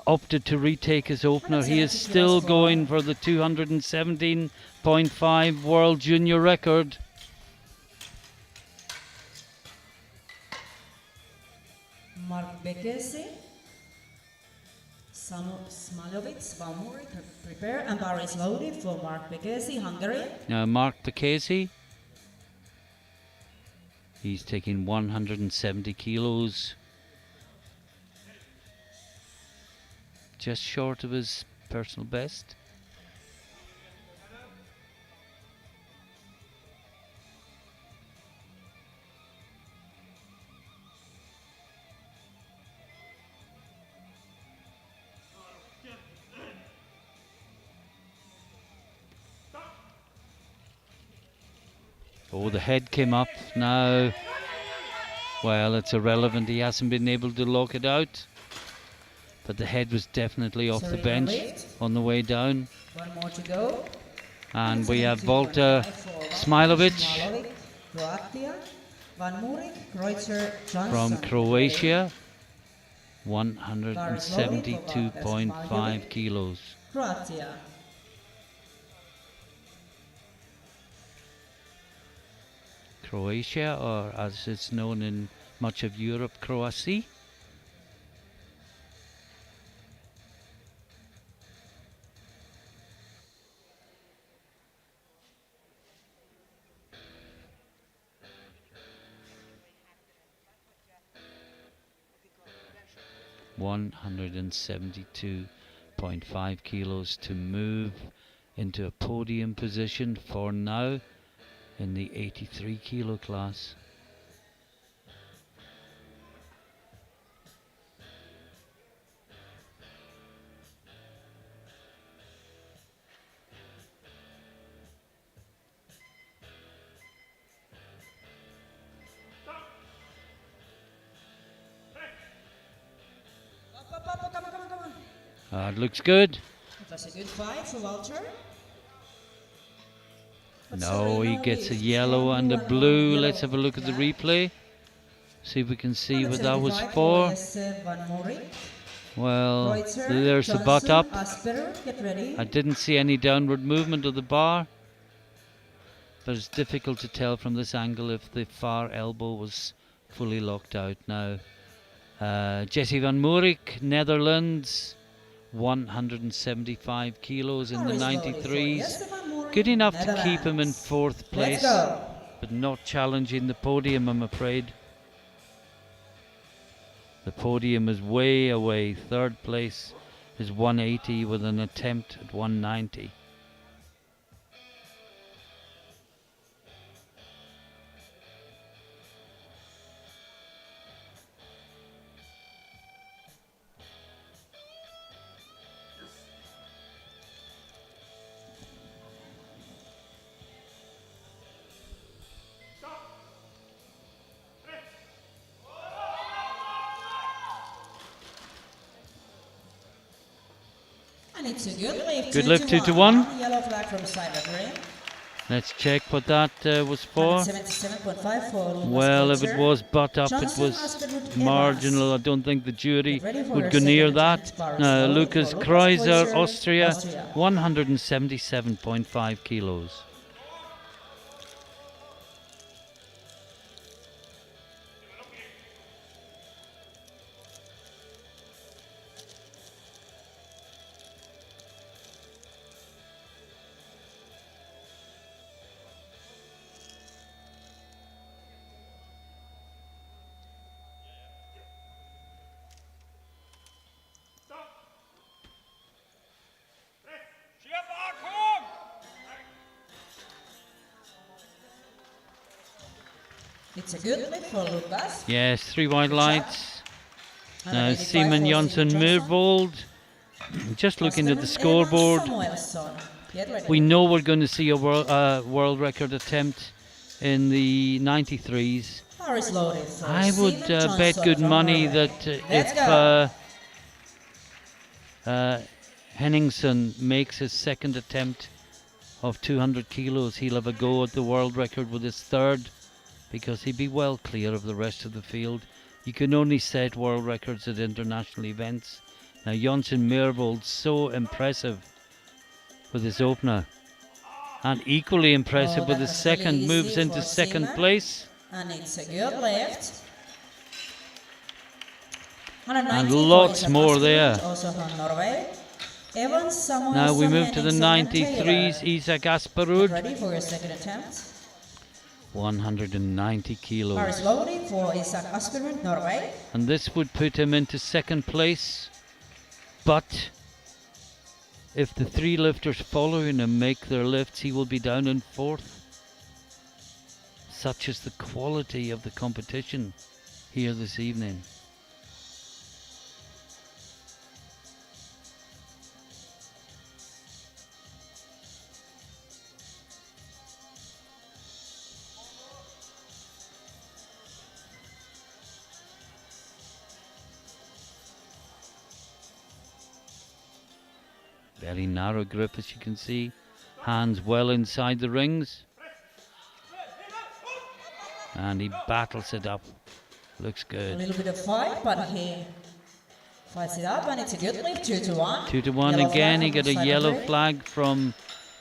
opted to retake his opener. He is 170 still kilos for- going for the 217.5 world junior record. Mark Bekesi. Smalovic, Valmuri, prepare, and bar is loaded for Mark Bekesi, Hungary. Now Mark Bekesi. He's taking 170 kilos. Just short of his personal best. Oh, the head came up now. Well, it's irrelevant. He hasn't been able to lock it out. But the head was definitely off the Sorry, no bench lift. on the way down. One more to go. And we have 172.5 Volta for Smilovic Smalovic, Croatia. Van Murik, Kreutzer, Johnson. from Croatia. 172.5 kilos. Croatia, or as it's known in much of Europe, Croatia. $172.5 kilos to move into a podium position for now in the 83 kilo class. Come on. It looks good. It was a good fight for Walter. But No, sorry, he no gets a lead. yellow and a One blue. yellow. Let's have a look at the Yeah. replay. See if we can see what that was 175 for. Van Morik. Well, Kreutzer, there's the Johnson, butt up. Asper, get ready. I didn't see any downward movement of the bar, but it's difficult to tell from this angle if the far elbow was fully locked out now. Jesse Van Morik, Netherlands, 175 kilos in the Harris voting for 93s. Jesse Van Morik, Good enough to keep him in Netherlands. 4th Let's place, go. but not challenging the podium, I'm afraid. The podium is way away. 3rd place is 180 with an attempt at 190. And it's a good lift. Good lift, 2 to 1. Yellow flag from Cybergreen. Let's check what that was for. 177.5 for Lucas Well, if it Kreutzer. was butt up, it Johnson, was Asperwood, Evans. marginal. I don't think the jury Get ready for would your go near second that. attempt, Paris Now, Lowe Lucas for Lucas Kreutzer, Kreutzer, Austria, Austria. 177.5 kilos. It's a good lift for Lucas. Yes, 3 wide lights. Now, 185 Simon for Jonsson Simon Johnson. Myhrvold. Just looking at the scoreboard, Samuelsson. Get ready. we know we're going to see a world record attempt in the 93s. Paris loaded for I would Simon bet Johnson good from money Norway. that Let's if Henningsen makes his second attempt of 200 kilos, he'll have a go at the world record with his 3rd, because he'd be well clear of the rest of the field. You can only set world records at international events. Now, Jonsson Myhrvold, so impressive with his opener, and equally impressive with that his was really second, easy moves into for 2nd Simon. place. And it's a good lift. And lots more there. Also from Norway. Evans, Samuelsson, Now we move to the Henningsen and 93s, Taylor. Isak Get Asperud, ready for your second attempt. 190 kilos. Paris loading for Isak Asperud, Norway. And this would put him into 2nd place. But if the 3 lifters following him make their lifts, he will be down in 4th. Such is the quality of the competition here this evening. Very narrow grip, as you can see. Hands well inside the rings. And he battles it up. Looks A good. little bit of fight, but he fights it up, and it's a good lift. 2 to 1. 2 to 1 Yellow again. flag He got from a yellow Cybergreen. flag from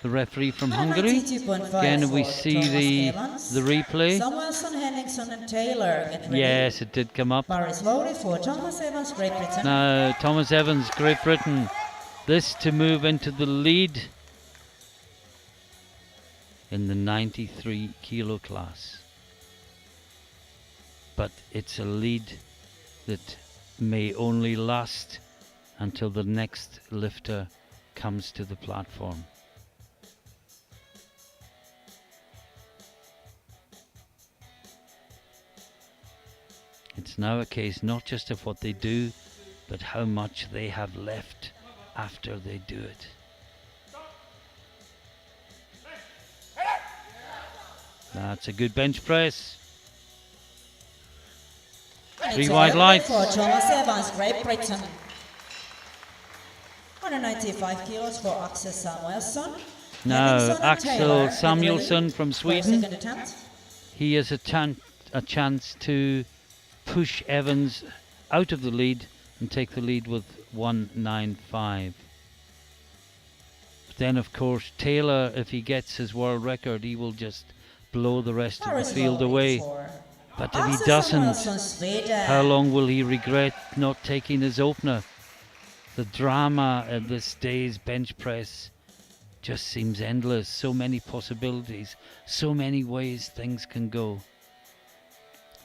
the referee from Hungary. Again, we see the replay. Samuelson, Henningsson and Taylor, get ready. Yes, it did come up. Bar is loaded for Thomas Evans, Great Britain. Now, Thomas Evans, Great Britain. This to move into the lead in the 93 kilo class. But it's a lead that may only last until the next lifter comes to the platform. It's now a case not just of what they do, but how much they have left after they do it. That's a good bench press. 3 white lights. For Thomas Evans, Great Britain. 195 kilos for Axel Samuelsson. Now, Henningsson and Axel Taylor, Samuelsson from for Sweden. second attempt. He has a chance to push Evans out of the lead and take the lead with 195. But then, of course, Taylor, if he gets his world record, he will just blow the rest of the field away. But if he doesn't, how long will he regret not taking his opener? The drama of this day's bench press just seems endless. So many possibilities, so many ways things can go.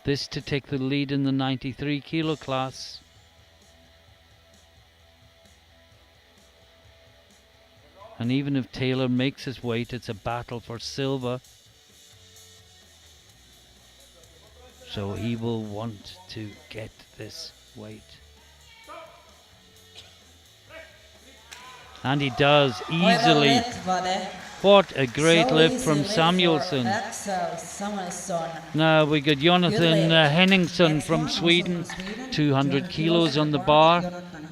This to take the lead in the 93 kilo class. And even if Taylor makes his weight, it's a battle for silver. So he will want to get this weight. And he does easily. What a great lift from Samuelsson. Now we got Jonathan Henningsson from Sweden, 200 kilos on the bar.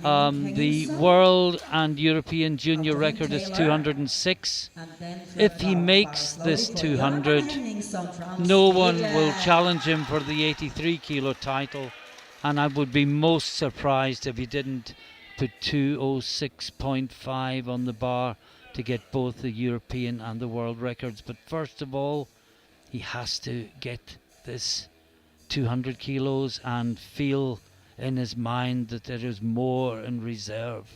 The world and European junior record is 206. If he makes this 200, no one will challenge him for the 83 kilo title. And I would be most surprised if he didn't put 206.5 on the bar to get both the European and the world records. But first of all, he has to get this 200 kilos and feel in his mind that there is more in reserve.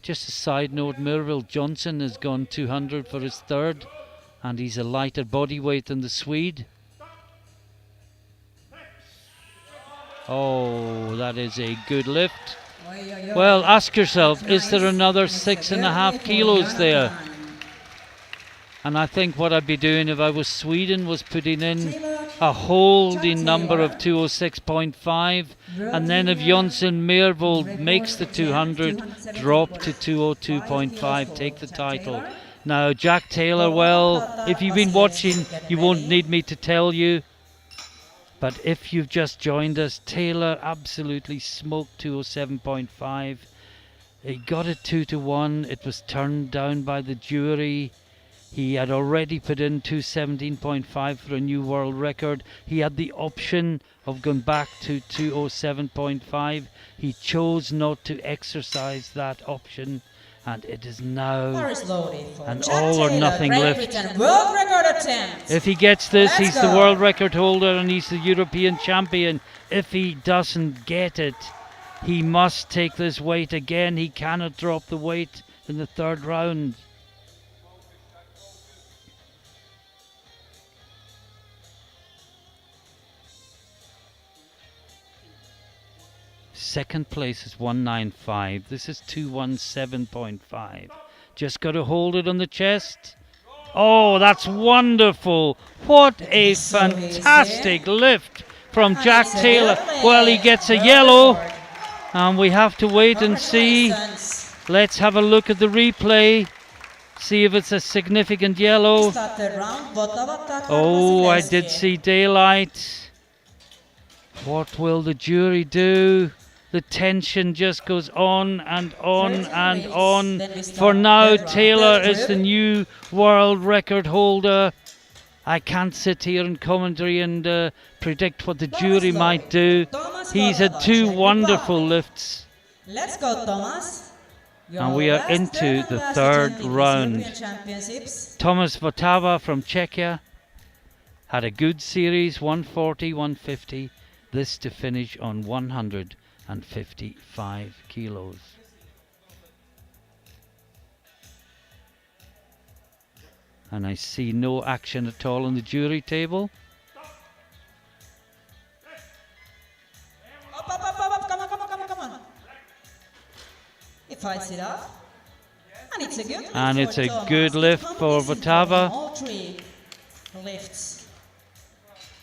Just a side note, Merville Johnson has gone 200 for his third, and he's a lighter body weight than the Swede. Oh, that is a good lift. Well, ask yourself, is there another 6.5 kilos there? And I think what I'd be doing if I was Sweden was putting in a holding number of 206.5, and then if Jonsson Mervold makes the 200, drop to 202.5, take the title. Now, Jack Taylor, well, if you've been watching, you won't need me to tell you. But if you've just joined us, Taylor absolutely smoked 207.5. He got it 2-1. It was turned down by the jury. He had already put in 217.5 for a new world record. He had the option of going back to 207.5. He chose not to exercise that option. And it is now an all or nothing lift. World record attempt. If he gets this, he's the world record holder and he's the European champion. If he doesn't get it, he must take this weight again. He cannot drop the weight in the third round. Second place is 195. This is 217.5. Just got to hold it on the chest. Oh, that's wonderful. What a fantastic lift from Jack Taylor. Well, he gets a yellow. And we have to wait and see. Let's have a look at the replay. See if it's a significant yellow. Oh, I did see daylight. What will the jury do? The tension just goes on and on and on. For now, Taylor is the new world record holder. I can't sit here in commentary and predict what the jury might do. He's had two wonderful lifts. Let's go, Thomas. And we are into the third round. Thomas Votava from Czechia had a good series, 140, 150. This to finish on 155 kilos. And I see no action at all on the jury table. Up, come on. He fights it up. And it's a good lift. And it's a Thomas. good lift for Votava. All three lifts.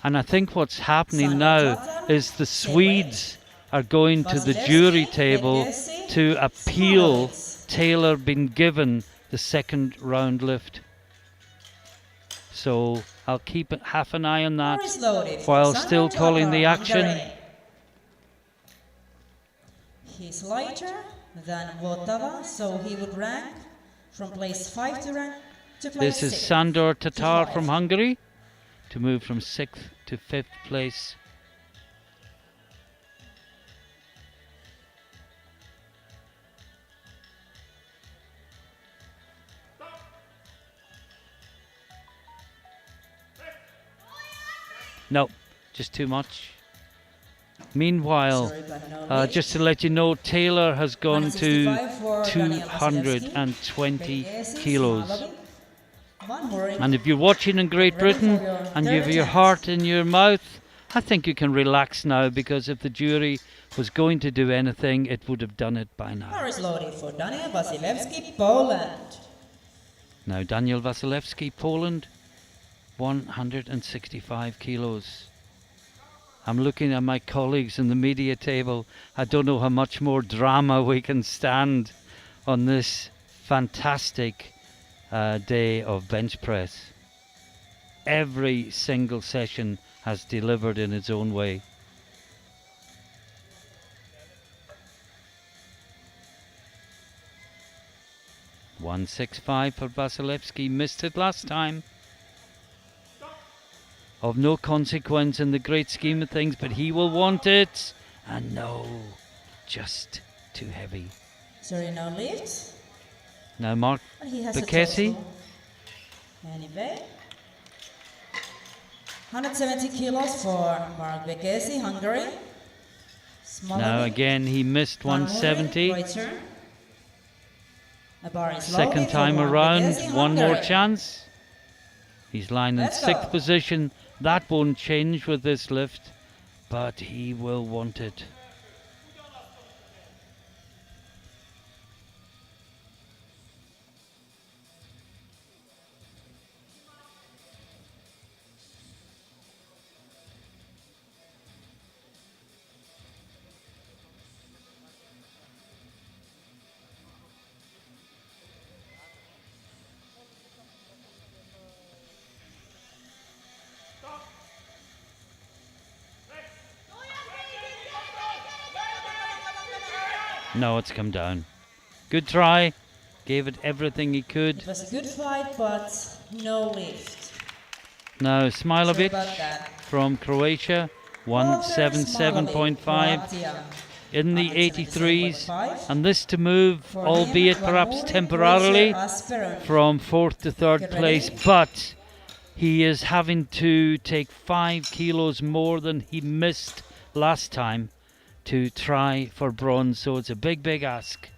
And I think what's happening now is the Swedes are going to the jury table to appeal Taylor being given the second round lift. So I'll keep half an eye on that while still calling the action. He's lighter than Votava, so he would rank from place 5 to place 6. This is Sandor Tatar from Hungary to move from 6th to 5th place. No, just too much. Meanwhile, just to let you know, Taylor has gone to 220 kilos. And if you're watching in Great Britain and you have your heart in your mouth, I think you can relax now, because if the jury was going to do anything, it would have done it by now. Paris loaded for Daniel Wasilewski, Poland. Now Daniel Wasilewski, Poland, 165 kilos. I'm looking at my colleagues in the media table. I don't know how much more drama we can stand on this fantastic day of bench press. Every single session has delivered in its own way. .165 for Wasilewski, missed it last time. Of no consequence in the great scheme of things, but he will want it. And no, just too heavy. Sorry, no lift. Now Mark Bekesi. Anyway, 170 kilos for Mark Bekesi, Hungary. Now again he missed 170. Second time around, one more chance. He's lying in 6th position. That won't change with this lift, but he will want it. No, it's come down. Good try. Gave it everything he could. It was a good fight, but no lift. Now Smilovic from Croatia, 177.5 in the 83s. And this to move, albeit perhaps temporarily, from 4th to 3rd place. But he is having to take 5 kilos more than he missed last time to try for bronze, so it's a big, big ask.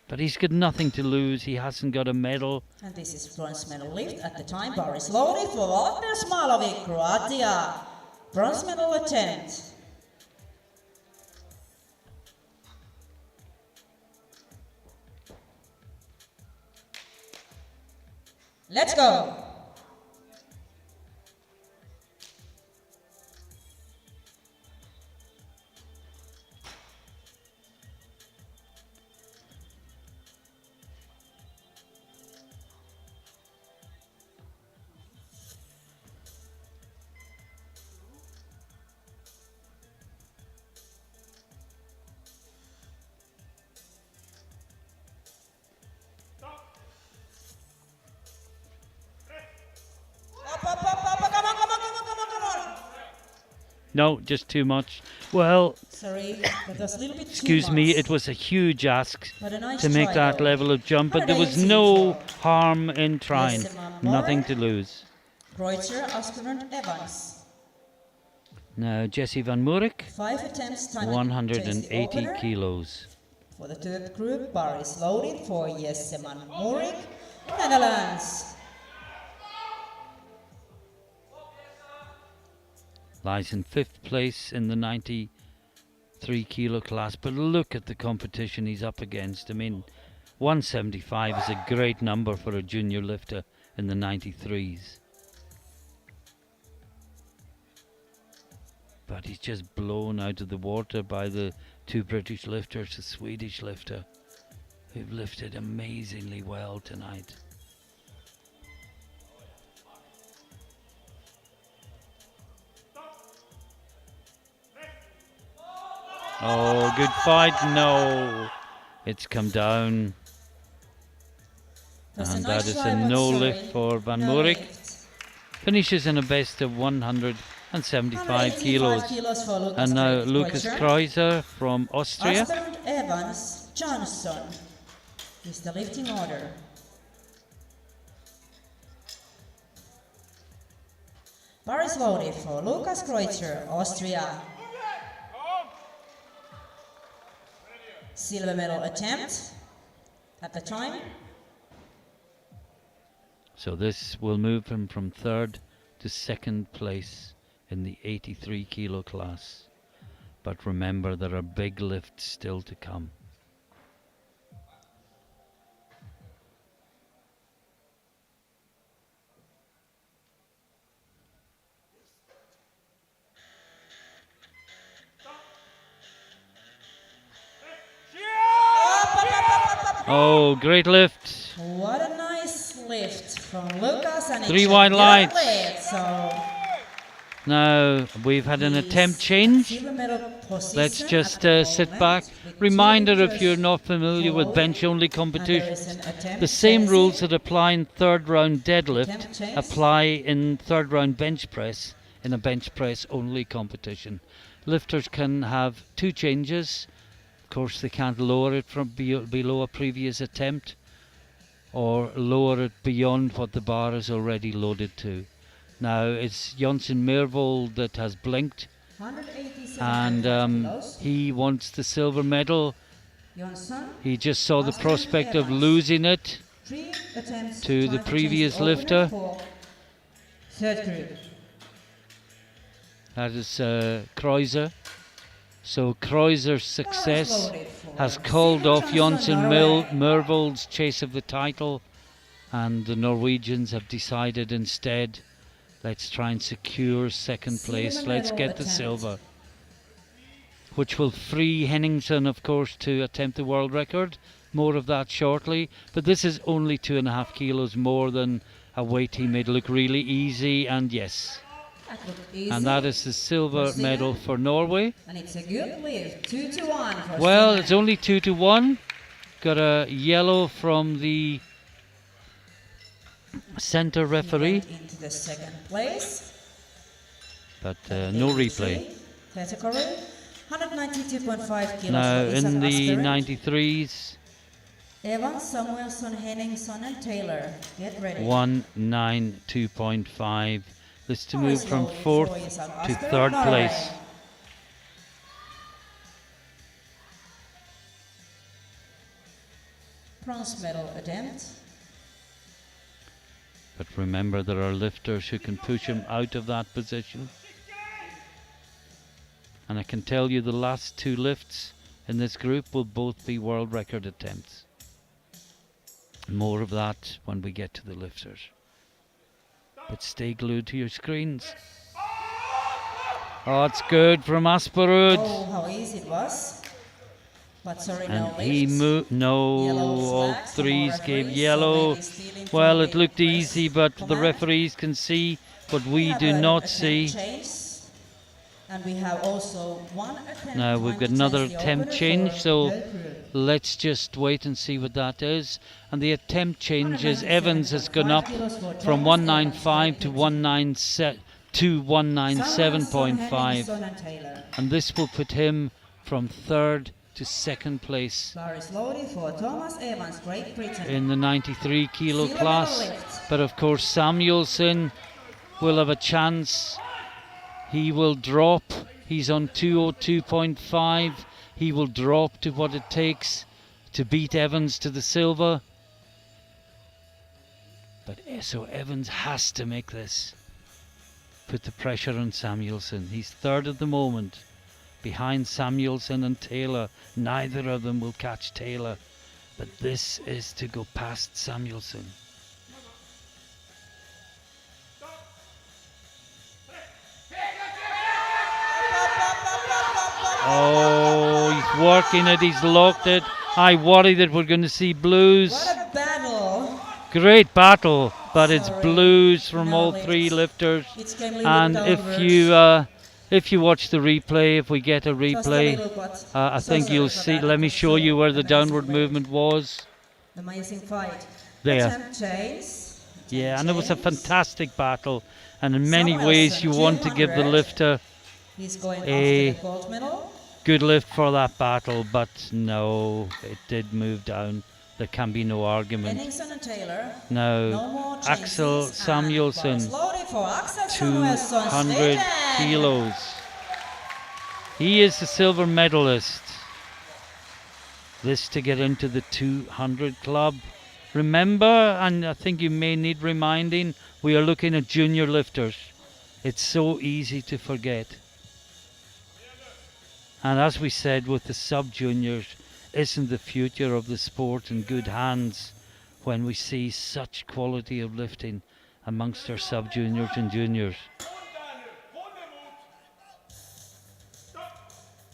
But he's got nothing to lose. He hasn't got a medal. And this is bronze medal lift at the time. Paris loaded for Walter Smilovic, Croatia. Bronze medal attempt. Let's go. No, just too much. Well, Sorry, that was a little bit excuse too me, much. it was a huge ask But a nice to make try that though. level of jump, but there was 118 no for harm in trying. Jesse Nothing Moore. to lose. Kreutzer, Asperand, Evans. Now Jesse Van Moerik, 5 attempts, time 180 opener. kilos. For the third group, bar is loaded for Jesse Moerik, Netherlands. Lies in 5th place in the 93 kilo class, but look at the competition he's up against. I mean, 175 is a great number for a junior lifter in the 93s. But he's just blown out of the water by the two British lifters, the Swedish lifter, who've lifted amazingly well tonight. Oh, good fight. No, it's come down. That's And a that nice is try, a but no sorry, lift for Van no Moerik. lift. Finishes in a best of 175 185 kilos. for Lucas And now Lucas Kreutzer. Kreuzer from Austria. Asperand, Evans, Johnson is the lifting order. Bar is loaded for Lucas Kreutzer, Austria. Silver medal attempt at the time. So this will move him from 3rd to 2nd place in the 83 kilo class. But remember, there are big lifts still to come. Oh, great lift. What a nice lift from Lucas, and 3 it's wide a good lights. lift, so Now we've had an he's attempt change. silver medal position Let's at just the sit moment back. with Reminder, two if you're lifters not familiar with following. bench-only And there competitions, is an attempt the same change. rules that apply in 3rd round Attempt deadlift change. apply in 3rd round bench press in a bench press only competition. Lifters can have 2 changes. Of course, they can't lower it from below a previous attempt, or lower it beyond what the bar is already loaded to. Now it's Jonsen Mervold that has blinked, 187 and kilos. he wants the silver medal. Johnson, He just saw the Asperand, prospect of Evans. losing it 3 attempts to the time previous change opener lifter. for third group. That is Kreuzer. So Kreuzer's success has called off Jonsen Mervold's chase of the title, and the Norwegians have decided instead, let's try and secure 2nd place. Silver Let's medal get the attempt. silver, which will free Henningsen, of course, to attempt the world record. More of that shortly. But this is only 2.5 kilos more than a weight he made look really easy. And yes, That looked easy. and that is the silver Christina. medal for Norway. And it's a good lift, 2-1 for Well, Stina. it's only 2-1. Got a yellow from the centre He referee, went into the 2nd place. but no replay. Category 192.5 kilos Now for Isak in the Asperand. 93s, Evans, Samuelsson, Henningsson and Taylor. Get ready. 192.5. This to Bar is move from loaded 4th for Isak to Asperand, 3rd Norway. place. Bronze medal attempt. But remember, there are lifters who can push him out of that position. And I can tell you the last 2 lifts in this group will both be world record attempts. More of that when we get to the lifters. But stay glued to your screens. Oh, it's good from Asperud. Oh, how easy it was. But sorry, no And he lift. moved. No, Yellow all flags from 3s our gave referees, so yellow. maybe stealing from Well, it the looked press easy, but the command. referees can see what we have do an not attempt see. change, and we have also one attempt Now we've time got to another change the attempt opener change, for so third group. let's just wait and see what that is. And the attempt change is Evans has gone up 197.5 kilos for from Thomas 195 to Evans, 2:197.5, Henningsson and Taylor. and this will put him from third to second place Bar is loaded for Thomas Evans, Great Britain. in the 93 kilo Silver class. medal lift. But of course Samuelsson will have a chance. He will drop. He's on 2:02.5. He will drop to what it takes to beat Evans to the silver. But so Evans has to make this. Put the pressure on Samuelsson. He's third at the moment, behind Samuelsson and Taylor. Neither of them will catch Taylor, but this is to go past Samuelsson. Oh, he's working it, he's locked it. I worry that we're going to see blues. What a battle! Great battle, but it's Sorry. blues from No all lift. three lifters. It's came a little And bit if you watch the replay, if we get a replay, I think you'll see. Let me show you where the downward movement was. Amazing fight. There. Attempt chase. Yeah, and it was a fantastic battle. And in many Samuelsson, ways, you want to give the 200. lifter He's going a after the gold medal. good lift for that battle, but no, it did move down. There can be no argument. Henningsson and Taylor. No, No more Axel chances, and Samuelsson, bar is loaded for Axel Samuelsson, 200 Sweden. kilos. He is the silver medalist. This to get into the 200 club. Remember, and I think you may need reminding, we are looking at junior lifters. It's so easy to forget. And as we said with the sub-juniors, isn't the future of the sport in good hands when we see such quality of lifting amongst our sub-juniors and juniors?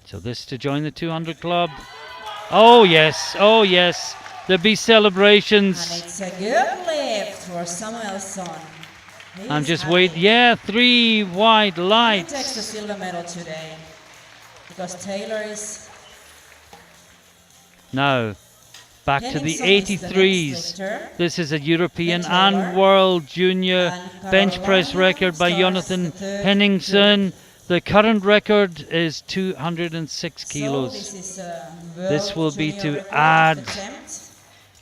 So this to join the 200 club. Oh yes, there'll be And celebrations. it's a good lift for Samuelsson. I'm He's just happy. waiting. Yeah, 3 white He takes the lights. silver medal today because Taylor is Now, back to the Henningsson is the next 83s. lifter. This is a European Then Taylor. and world junior And bench press Carolina record by starts Jonathan the third Henningsson. The current record is 206 So kilos. this is This will be junior to record add attempt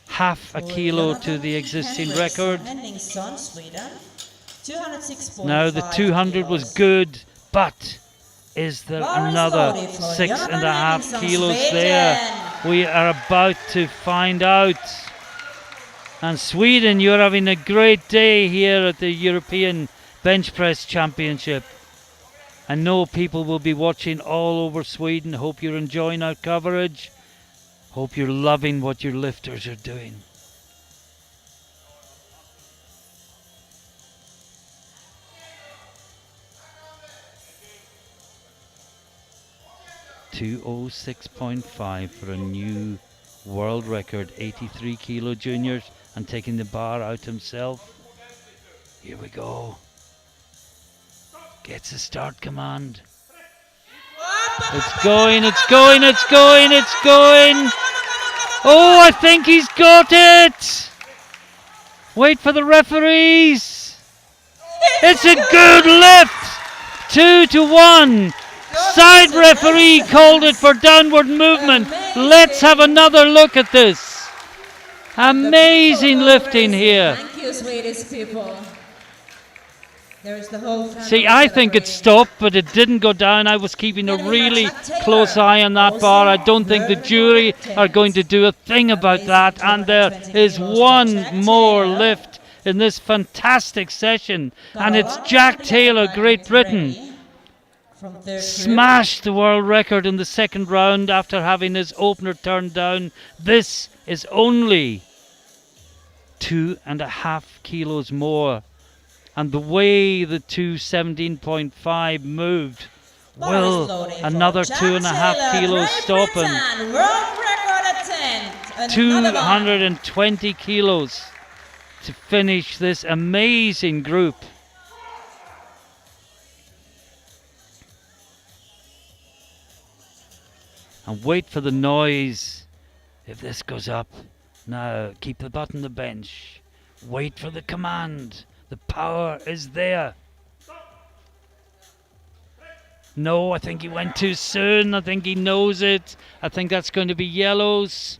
half a for kilo to Jonathan the existing Henriksson, record. Henningsson, Sweden. 206.5 Now the 200 was kilos. good, but is there Bar is another loaded for 6.5 Jonathan kilos Henriksson, there? Sweden. We are about to find out. And Sweden, you're having a great day here at the European Bench Press Championship. I know people will be watching all over Sweden. Hope you're enjoying our coverage. Hope you're loving what your lifters are doing. .206.5 for a new world record, 83 kilo juniors, and taking the bar out himself. Here we go. Gets a start command. It's going, it's going, it's going, it's going. Oh, I think he's got it. Wait for the referees. It's a good lift. 2-1. Side referee called it for downward movement. Let's have another look at this. Amazing lifting here. Thank you, Swedish people. There's the whole family See, I think it celebrating. stopped, but it didn't go down. I was keeping a Then we have really Jack Taylor, close eye on that also bar. I don't think the very jury important. are going to do a thing about Amazing that. And there 220 is kilos for one Jack more Taylor. lift in this fantastic session. And it's Carolina Jack Henningsson Taylor, back Great is Britain. ready from third group. Smashed the world record in the second round after having his opener turned down. This is only 2.5 kilos more. And the way the 217.5 moved, Bar is will loaded for another Jack 2.5 Taylor, kilos Great stop him? Britain, world record attempt. Another one. 220 kilos to finish this amazing group. And wait for the noise if this goes up. Now, keep the butt on the bench. Wait for the command. The power is there. No, I think he went too soon. I think he knows it. I think that's going to be yellows.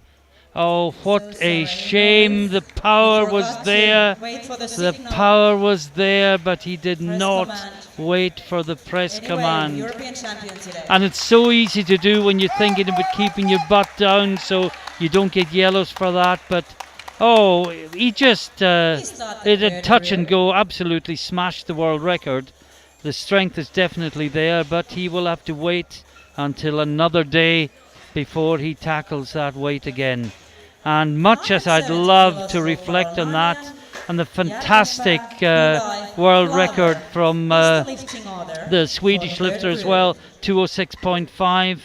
Oh, what So a sorry, shame. no The risk. power He was forgot to there. wait for the The signal. power was there, but he did Press not command. wait for the press Anyway, command. European champion today. And it's so easy to do when you're thinking about keeping your butt down so you don't get yellows for that. But, oh, he just, it a touch and go, absolutely smashed the world record. The strength is definitely there, but he will have to wait until another day before he tackles that weight again. And much as I'd love to reflect on that and the fantastic world record from the Swedish lifter as well, 206.5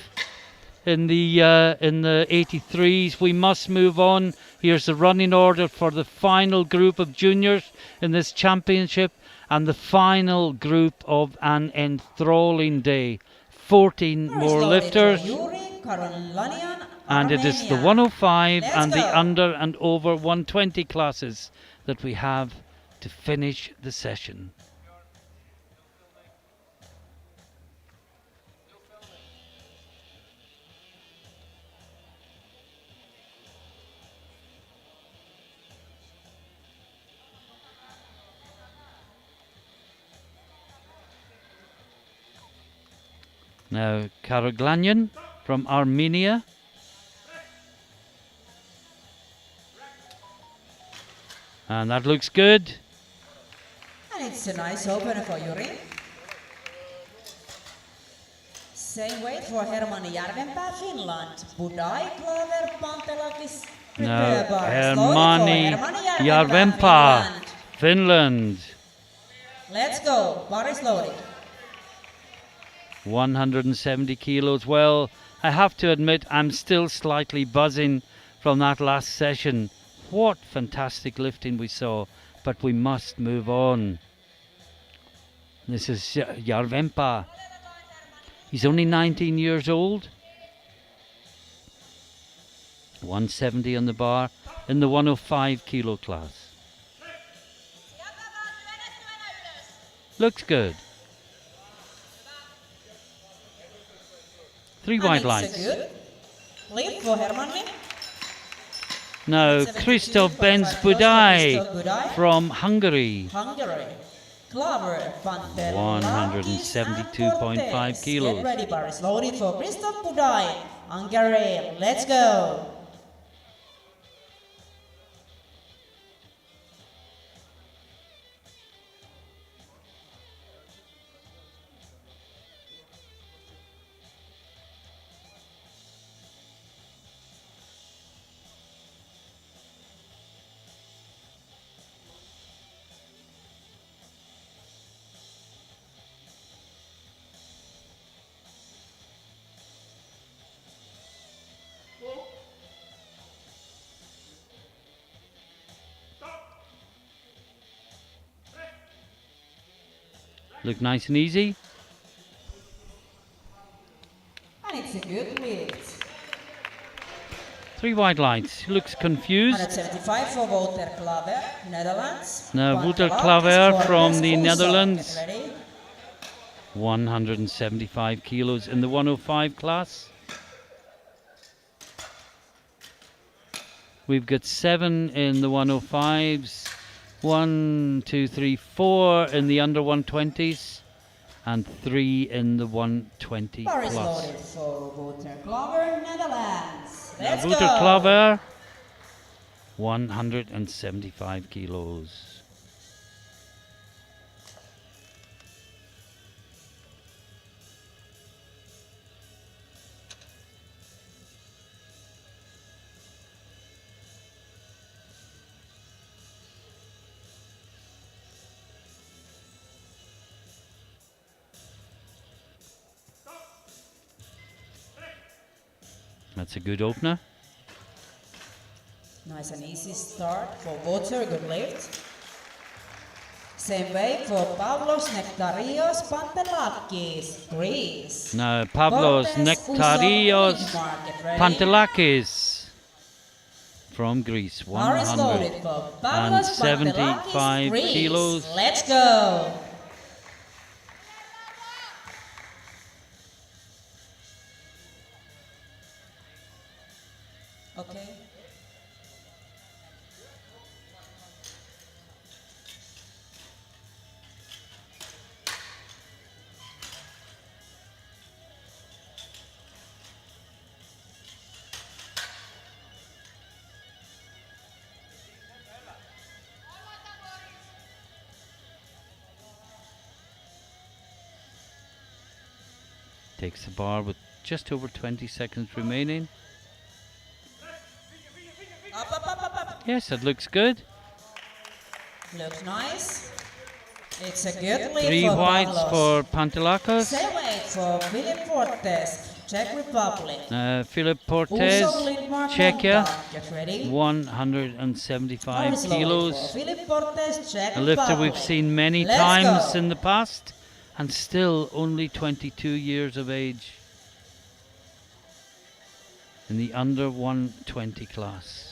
in the 83s. We must move on. Here's the running order for the final group of juniors in this championship and the final group of an enthralling day. 14 more lifters. And it is the 105 and the under and over 120 classes that we have to finish the session. Now, Karaglanyan from Armenia. And that looks good. And it's a nice opener for Yuri. Same weight for Hermanni Järvenpää, Finland. Budai, Klaver, Pantelakis. Now, Hermanni Järvenpää, Finland. Let's go. Bar is loaded. 170 kilos. Well, I have to admit I'm still slightly buzzing from that last session. What fantastic lifting we saw, but we must move on. This is Järvenpää. He's only 19 years old. 170 on the bar in the 105 kilo class. Looks good. 3 wide lights. Lift for Hermanni. Now, Christoph Benz Budai from Hungary. Klaver, 172.5 kilos. Get ready, bar is loaded for Christoph Budai. Hungary, let's go. Look nice and easy. And it's a good lift. 3 wide lights. Looks confused. 175 for Wouter Klaver, Netherlands. Now, Wouter Klaver from the Netherlands. 175 kilos in the 105 class. We've got 7 in the 105s. 1, 2, 3, 4 in the under 120s and 3 in the 120 Bar is plus. loaded for Wouter Klaver, Netherlands. Let's Wouter go. Klaver, 175 kilos. That's a good opener. Nice and easy start for Wouter, good lift. Same way for Pavlos Nektarios Pantelakis, Greece. Now, Pavlos Nektarios Pantelakis from Greece, 175 kilos. Let's go. Okay. Takes the bar with just over 20 seconds remaining. Up. Yes, it looks good. Looks nice. It's a good lead 3 for whites Pavlos. for Pantelakos. 7-8 for Philip Fortes, Czech Republic. Philip Portes, Also Lindmark Czechia, Monta. Get ready. 175 Very slowly kilos. for Philip Fortes, Czech A lifter Republic. we've seen many Let's times go. in the past, and still only 22 years of age in the under 120 class.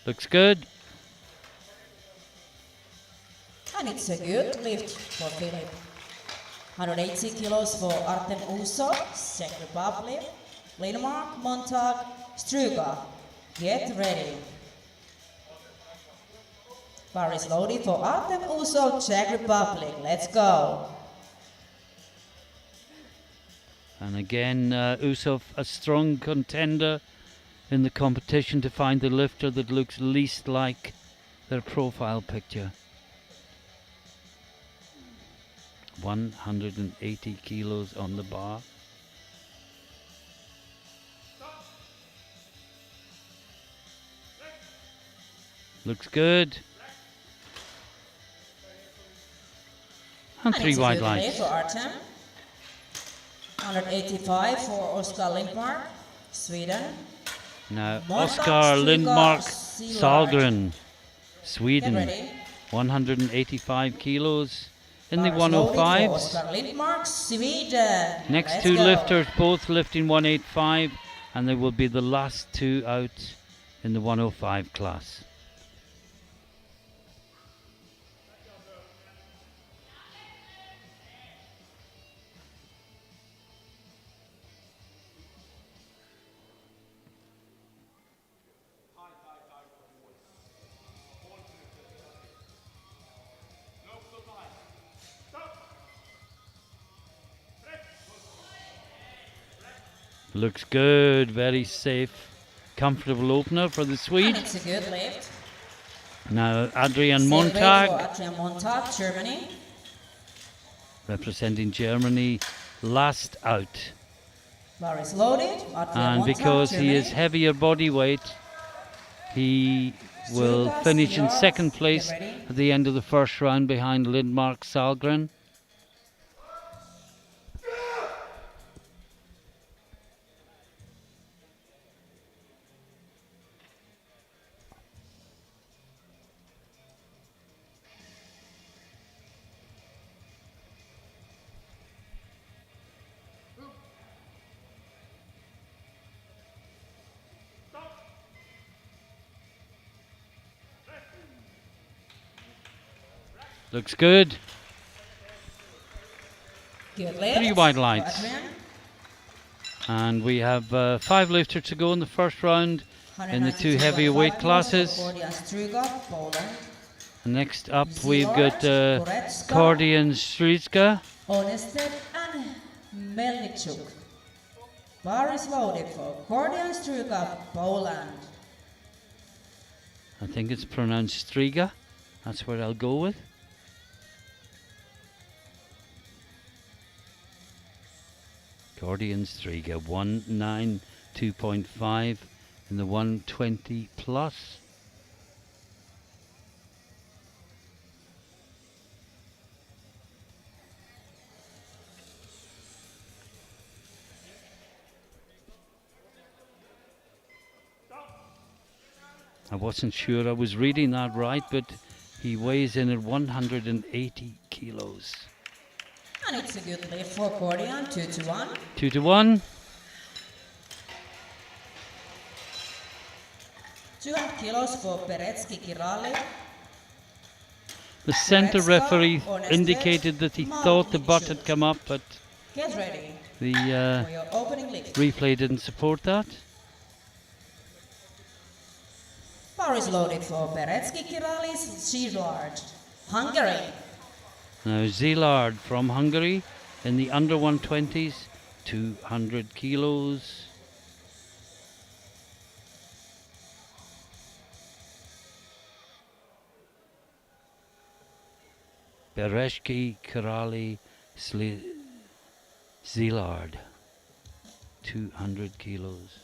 Looks good. And it's a good lift for Philip. 180 kilos for Artem Usov, Czech Republic. Lindmark, Montag, Struga. Get ready. Bar is loaded for Artem Usov, Czech Republic. Let's go. And again, Usov, a strong contender in the competition to find the lifter that looks least like their profile picture. 180 kilos on the bar. Looks good. And 3 it's a wide good lift lights. for Artem. 185 for Oskar Lindmark, Sweden. Now, Montag, Oskar Struga, Lindmark Sealard. Salgren, Get Sweden, ready. 185 kilos in the Bar is loaded for 105s. Oskar Lindmark, Sweden. Next Let's 2 go. lifters both lifting 185, and they will be the last 2 out in the 105 class. Looks good, very safe, comfortable opener for the And Swede. it's a good lift. Now Adrian Same weight for Montag, Adrian Montag, Germany. representing Germany, last out. Bar is loaded. Adrian And Montag, because he is Germany. heavier body weight, he will Struga, finish in Sealard. second Get place ready. at the end of the first round behind Lindmark Salgren. Looks good. Good lift. 3 wide for lights. Adrian. And we have 5 lifters to go in the first round in the 2 heavier 192.5 weight kilos classes. for Gordian Struga, Poland. Next up we've got Sealard, Goretzka, Kordian Strizka. Onested and Melnichuk. Bar is loaded for Gordian Struga, Poland. I think it's pronounced Striga. That's what I'll go with. Gordian Striga, 192.5 in the 120 plus. I wasn't sure I was reading that right, but he weighs in at 180 kilos. And it's a good lift for Cordian, 2-1. 2-1. 200 kilos for Peretsky Kirali. The center Goretzka, referee Honest indicated that he thought the butt had come up, but Get ready the for your opening lift. replay didn't support that. Bar is loaded for Peretsky Kirali's Szilard, Hungary. Now Szilard from Hungary in the under 120s, 200 kilos. Bereshki Kirali Szilard, 200 kilos.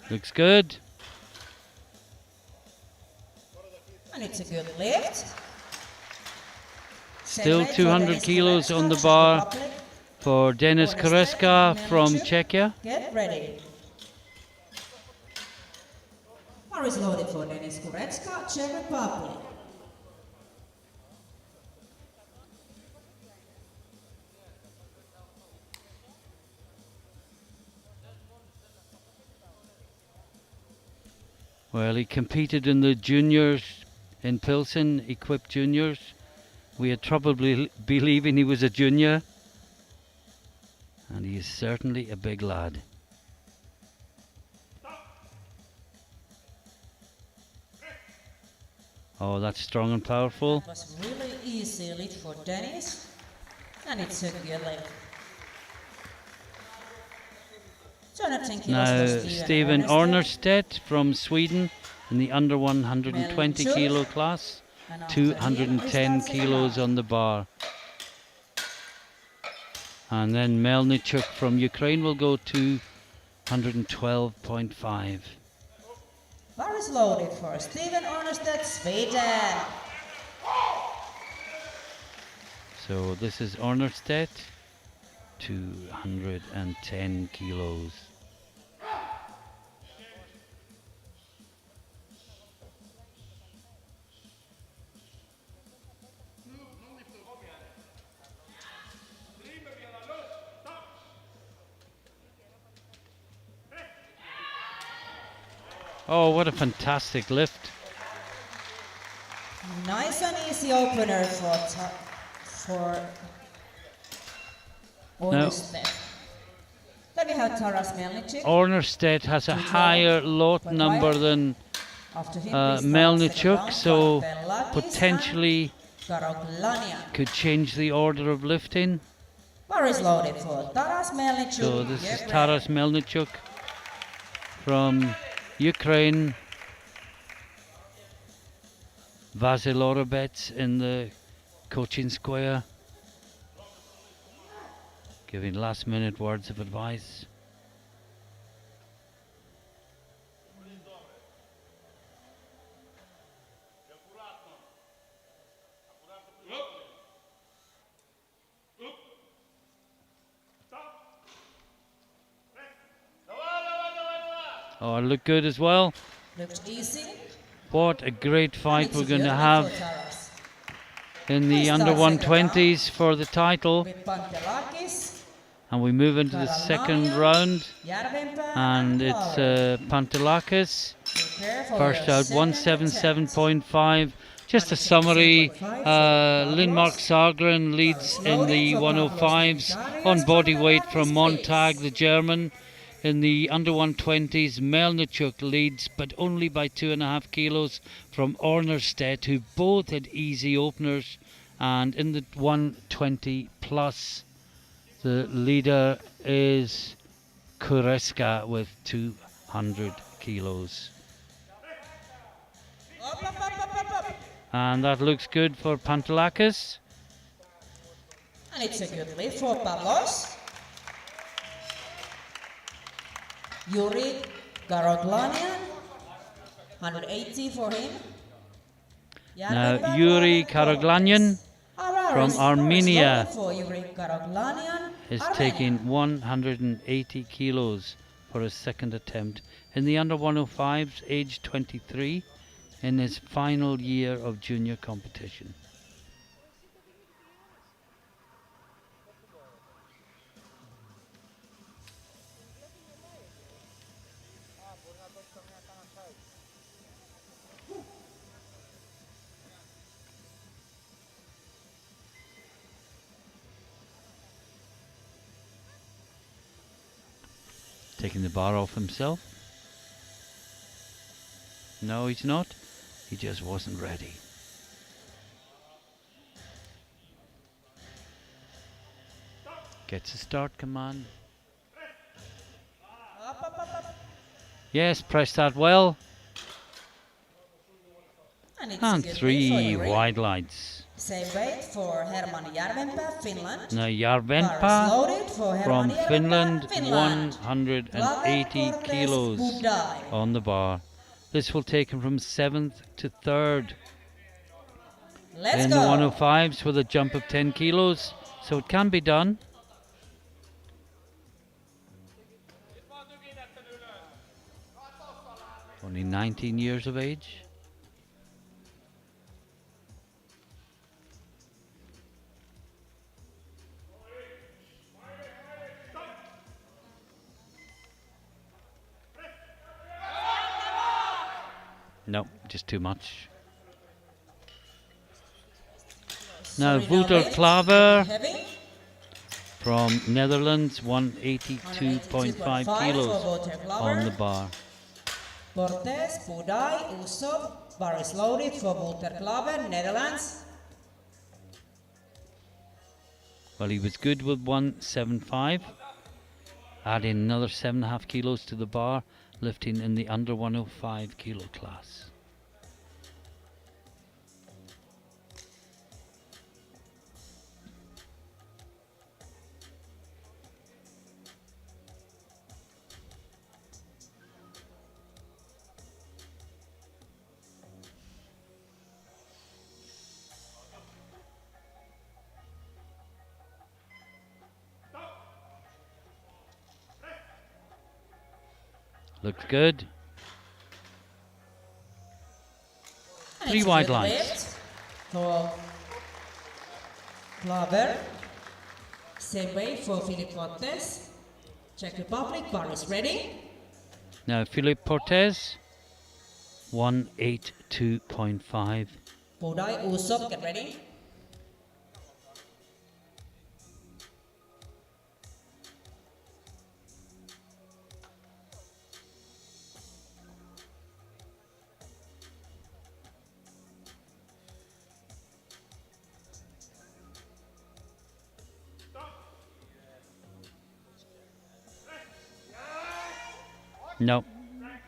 Looks good. And it's a good lift. Still Celebrate 200 Dennis kilos on the Korecka, bar Czech Republic. for Denis Honest Korecka Melnick, from Czechia. Get ready. Bar is loaded for Denis Korecka, Czech Republic. Well, he competed in the juniors in Pilsen, equipped juniors. We had trouble believing he was a junior. And he is certainly a big lad. Oh, that's strong and powerful. It was really easy lift for Dennis. And it's a good lift. Jonathan kilos Now, for Stephen Ornerstedt from Sweden in the under 120 Melnick. kilo class. And after him, 210 Kristian kilos Segal. on the bar. And then Melnichuk from Ukraine will go to 112.5. Bar is loaded for Stephen Ornerstedt, Sweden. So this is Ornerstedt, 210 kilos. Oh, what a fantastic lift. Nice and easy opener for Ornerstedt. Then we have Taras Melnichuk. Ornerstedt has a 212, higher lot but number higher. than After him, Kristian Melnichuk, Segal, so Pellakis potentially and Karoglanian. could change the order of lifting. Bar is loaded for Taras Melnichuk. So this is Ukraine. Taras Melnichuk from Ukraine. Vasil Orobets in the coaching square, giving last minute words of advice. Oh, it looked good as well. Looked easy. What a great fight It's we're a going good to lift have for Taras. in the Kristian under Segal 120s for the title. With Pantelakis, And we move into the second Karoglanian, round, Järvenpää and it's Lauer. Pantelakis. Prepare for First your out, second 177.5. Just a summary, Lindmark Sargren leads in the 105s on body weight from Montag, the German. In the under 120s, Melnichuk leads, but only by 2.5 kilos from Ornerstedt, who both had easy openers. And in the 120 plus, the leader is Korecka with 200 kilos. Up, up, up, up, up, up. And that looks good for Pantelakis. And it's a good lift for Pavlos. Yuri Karoglanian, 180 for him. Now Yuri Karoglanian from Armenia for Yuri Karoglanian. is Armenia. taking 180 kilos for his second attempt in the under 105s, age 23, in his final year of junior competition. Taking the bar off himself. No, he's not. He just wasn't ready. Gets a start, come on. Yes, press that well. And 3 wide lights. Same weight for Herman Järvenpää, Finland. Now Järvenpää from Finland, 180 kilos on the bar. This will take him from 7th to 3rd in the 105s with a jump of 10 kilos, so it can be done. Only 19 years of age. No, just too much. Now Wouter Klaver from Netherlands, 182.5 kilos on the bar. Portes, Budai, Usov, bar is loaded for Wouter Klaver, Netherlands. Well, he was good with 175. Adding another 7.5 kilos to the bar, lifting in the under 105 kilo class. Looks good. 3 wide lines. For Klaver. Same way for Philippe Portes. Czech Republic, bar is ready. Now Philippe Portes, 182.5. Budai, Usov, get ready. No,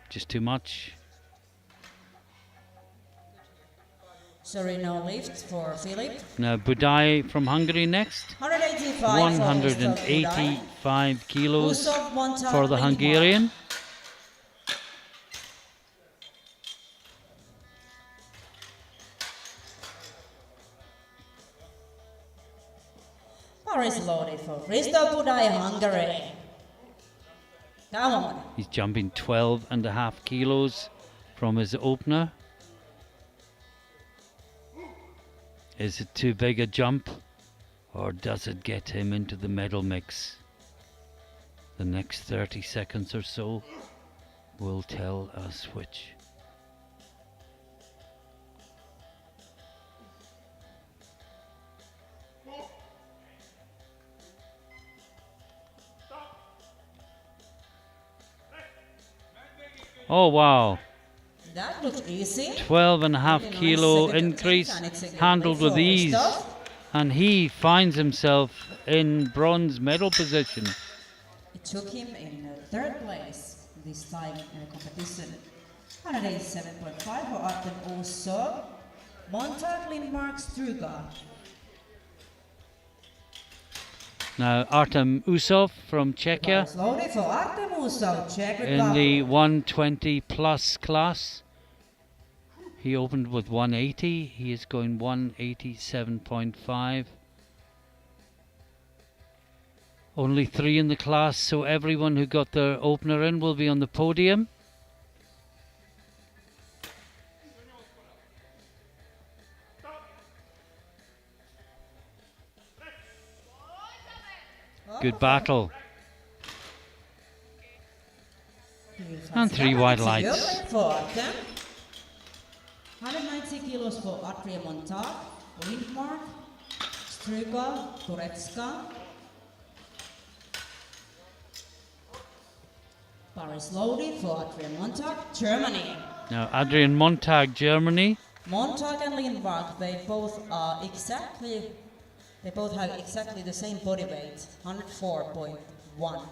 just too much. Sorry, no lift for Philip. Now Budai from Hungary next. 185 kilos for the Hungarian. Bar is loaded for Risto Budai, Hungary. Come on. He's jumping 12.5 kilos from his opener. Is it too big a jump, or does it get him into the medal mix? The next 30 seconds or so will tell us which. Oh wow, That looks easy. 12.5 kilo increase, handled with ease, and he finds himself in bronze medal position. It took him in third place this time competition. 187.5 for Artem Usov. Montag Lindmark Struga. Now Artem Usov from Czechia Slowly for Artem Usov, Czech in Republic. the 120 plus class. He opened with 180. He is going 187.5. Only 3 in the class, so everyone who got their opener in will be on the podium. Good battle. And 3 wide lights. 190 kilos for Adrian Montag, Lindmark, Stryga, Turetska, Paris loaded for Adrian Montag, Germany. Now Adrian Montag, Germany. Montag and Lindmark, they both have exactly the same body weight, 104.1.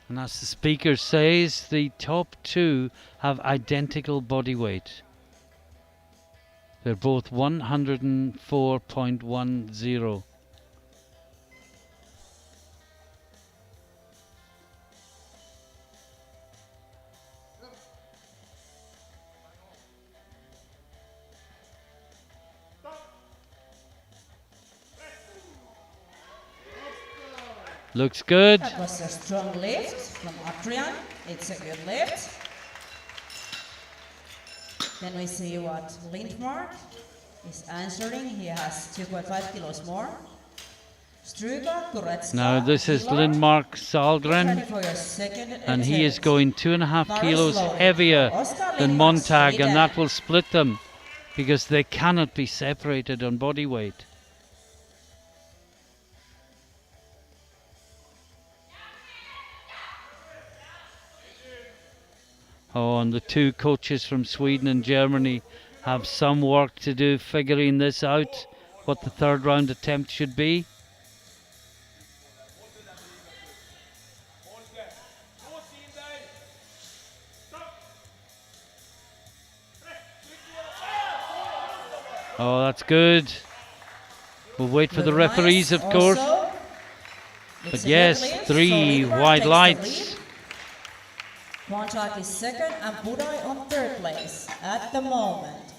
And as the speaker says, the top 2 have identical body weight. They're both 104.10. Looks good. That was a strong lift from Adrian. It's a good lift. Then we see what Lindmark is answering. He has 2.5 kilos more. Stryga, Turetska. Now this is Lindmark Salgren, and he is going 2.5 kilos heavier than Montag, and that will split them because they cannot be separated on body weight. Oh, and the 2 coaches from Sweden and Germany have some work to do figuring this out, what the 3rd round attempt should be. Oh, that's good. We'll wait for the referees, of course. But yes, 3 wide lights. Montag is 2nd and Budai on 3rd place at the moment.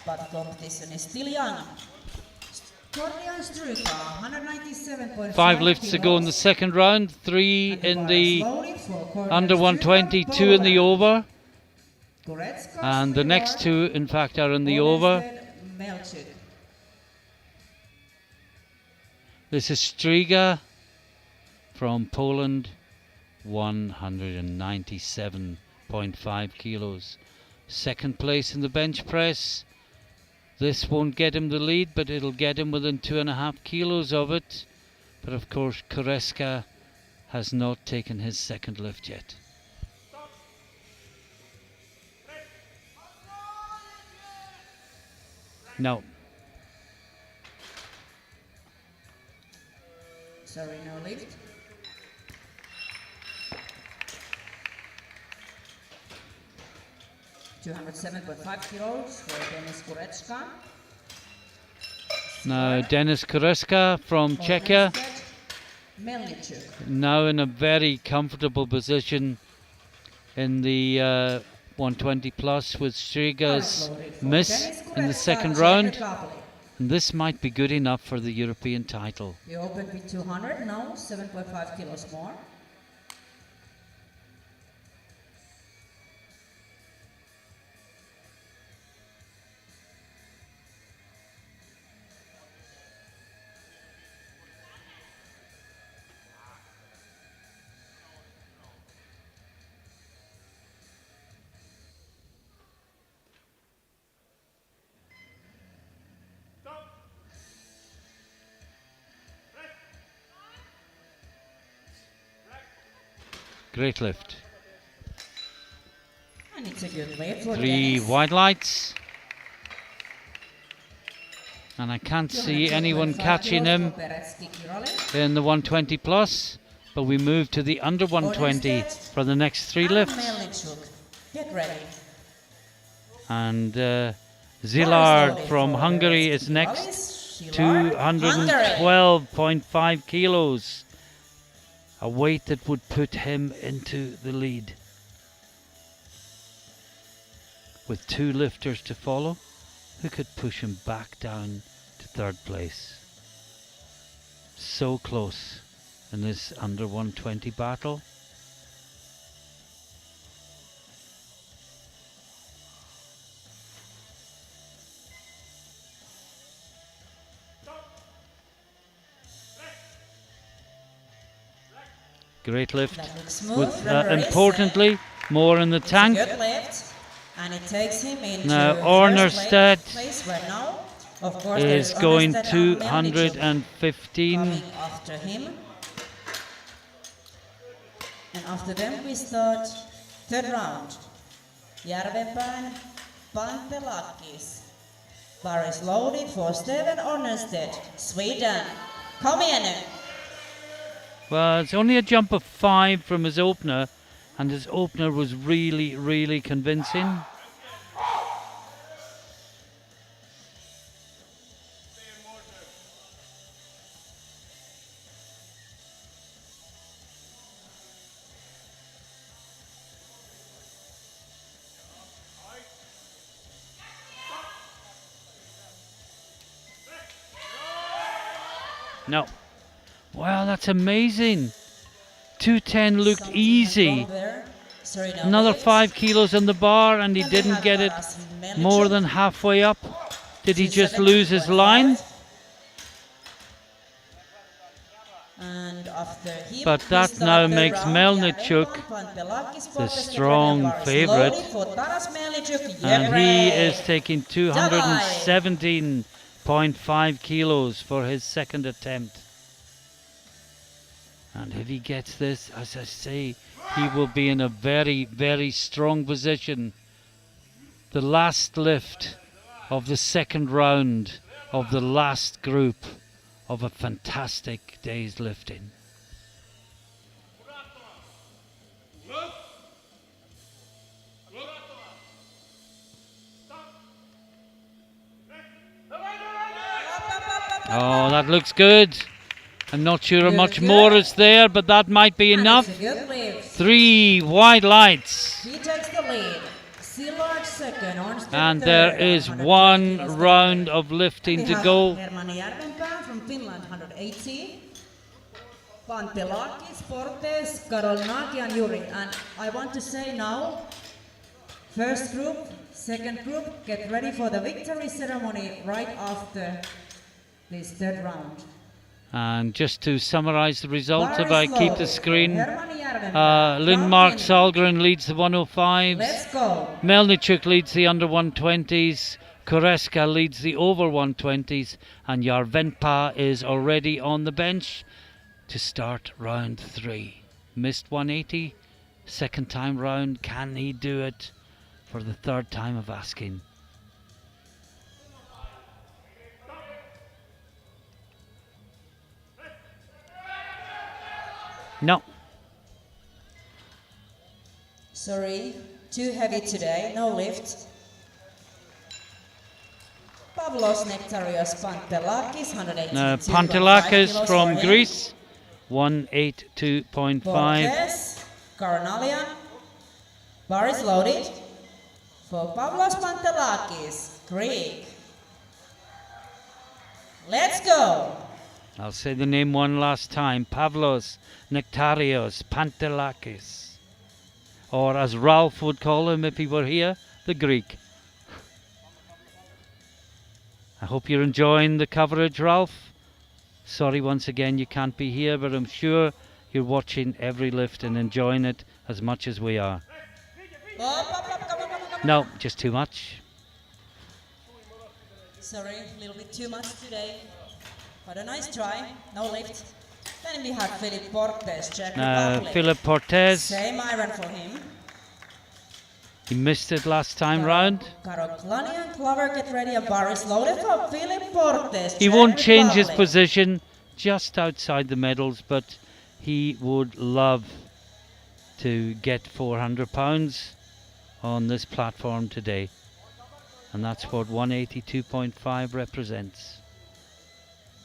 But the competition is still young. Kordian Stryga, 197.5 5 lifts to go in the 2nd round, 3 in the under 120, 2 in the over. And the next 2, in fact, are in the over. This is Stryga from Poland, 197.5 kilos. 2nd place in the bench press. This won't get him the lead, but it'll get him within 2.5 kilos of it. But of course, Koreska has not taken his 2nd lift yet. No. Sorry, no lift. $207.5 kilos for Denis Korecka. Now Denis Koreska from Czechia, now in a very comfortable position in the 120 plus with Stryga's miss in the 2nd round. And this might be good enough for the European title. You opened with 200, now 7.5 kilos more. Great lift. And it's a good lift for 3 Dennis. wide lights. And I can't see anyone catching him in the 120 plus. But we move to the under 120 for the next 3 lifts. Get ready. And Szilard from Hungary is next. 212.5 kilos. A weight that would put him into the lead. With 2 lifters to follow. who could push him back down to third place. So close in this under 120 battle. Great lift. That looks smooth. With, Referee importantly, more in the it's a tank. good lift, and it takes him into Now first Ornerstedt place right now. Of course, is there's going Ornerstedt and Melnichuk 215. coming after him. And after them we start third round. Järvenpään, Pantelakis. Bar is loaded for Steven Ornerstedt, Sweden. Kom igen nu! Well, it's only a jump of 5 from his opener, and his opener was really, really convincing. No. Wow, that's amazing. 210 looked Something easy. wrong there. Sorry, no Another lift. 5 kilos on the bar, and he And we didn't have get it Melnichuk. more than halfway up. Did he just lose his line? 217.5. And after him, But we that start now the makes round. Melnichuk Järvenpään, Pantelakis, the Portes, strong Bar is favourite. loaded for Taras Melnichuk, And he Jevre. is taking 217.5 kilos for his second attempt. And if he gets this, as I say, he will be in a very, very strong position. The last lift of the second round of the last group of a fantastic day's lifting. Oh, that looks good. I'm not sure how Good, much good. more is there, but that might be And enough. it's a good lift. 3 wide lights. He takes the lead. Szilard second, Ornstedt And third, there is 120 one kilos round later. of lifting We to have go. Hermann Järvenpää from Finland, 180. Pantelakis, Portes, Karolnaki and Juri. And I want to say now, first group, second group, get ready for the victory ceremony right after this third round. And just to summarise the results, if I keep the screen, Hermann Järvenpää, Lindmark from Finland. Salgren leads the 105s. Let's go. Melnichuk leads the under 120s. Koreska leads the over 120s. And Järvenpää is already on the bench to start round 3. Missed 180. Second time round. Can he do it for the third time of asking? No. Sorry, too heavy today, no lift. Pavlos Nektarios Pantelakis, 182. Pantelakis from Greece, 182.5. Portes, Karnalian. Bar is loaded for Pavlos Pantelakis, Greek. Let's go. I'll say the name one last time. Pavlos Nektarios Pantelakis. Or as Ralph would call him if he were here, the Greek. I hope you're enjoying the coverage, Ralph. Sorry once again you can't be here, but I'm sure you're watching every lift and enjoying it as much as we are. Come. No, just too much. Sorry, a little bit too much today. But a nice try, no lift. Then we have Philip Portes, Czech Republic. Philip Portes, Same iron for him. he missed it last time round. Karoklani and Clover get ready. A bar is loaded for Philip Portes. He Czech won't change his Republic. position just outside the medals, but he would love to get £400 on this platform today. And that's what 182.5 represents.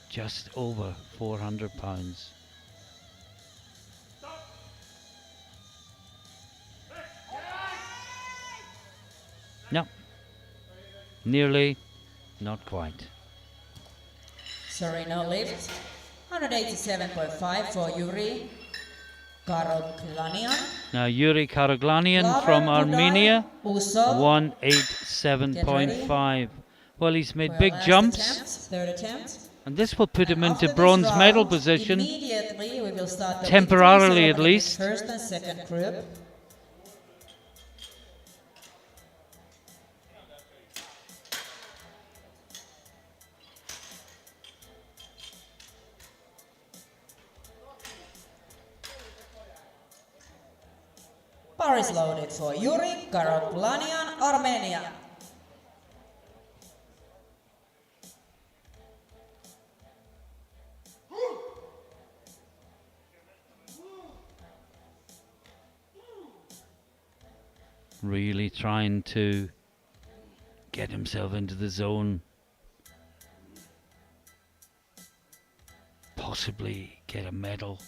Just over £400. No. Nearly. Not quite. Sorry, no lift. 187.5 for Yuri Karoglanian. Now Yuri Karaglanian from Armenia, 187.5. Well, he's made big jumps, Third attempt. and this will put him into After this bronze round, medal position, immediately we will start the temporarily victory at ceremony least. with First and second group. Bar is loaded for Yuri Karoglanian, Armenia. Really trying to get himself into the zone. Possibly get a medal.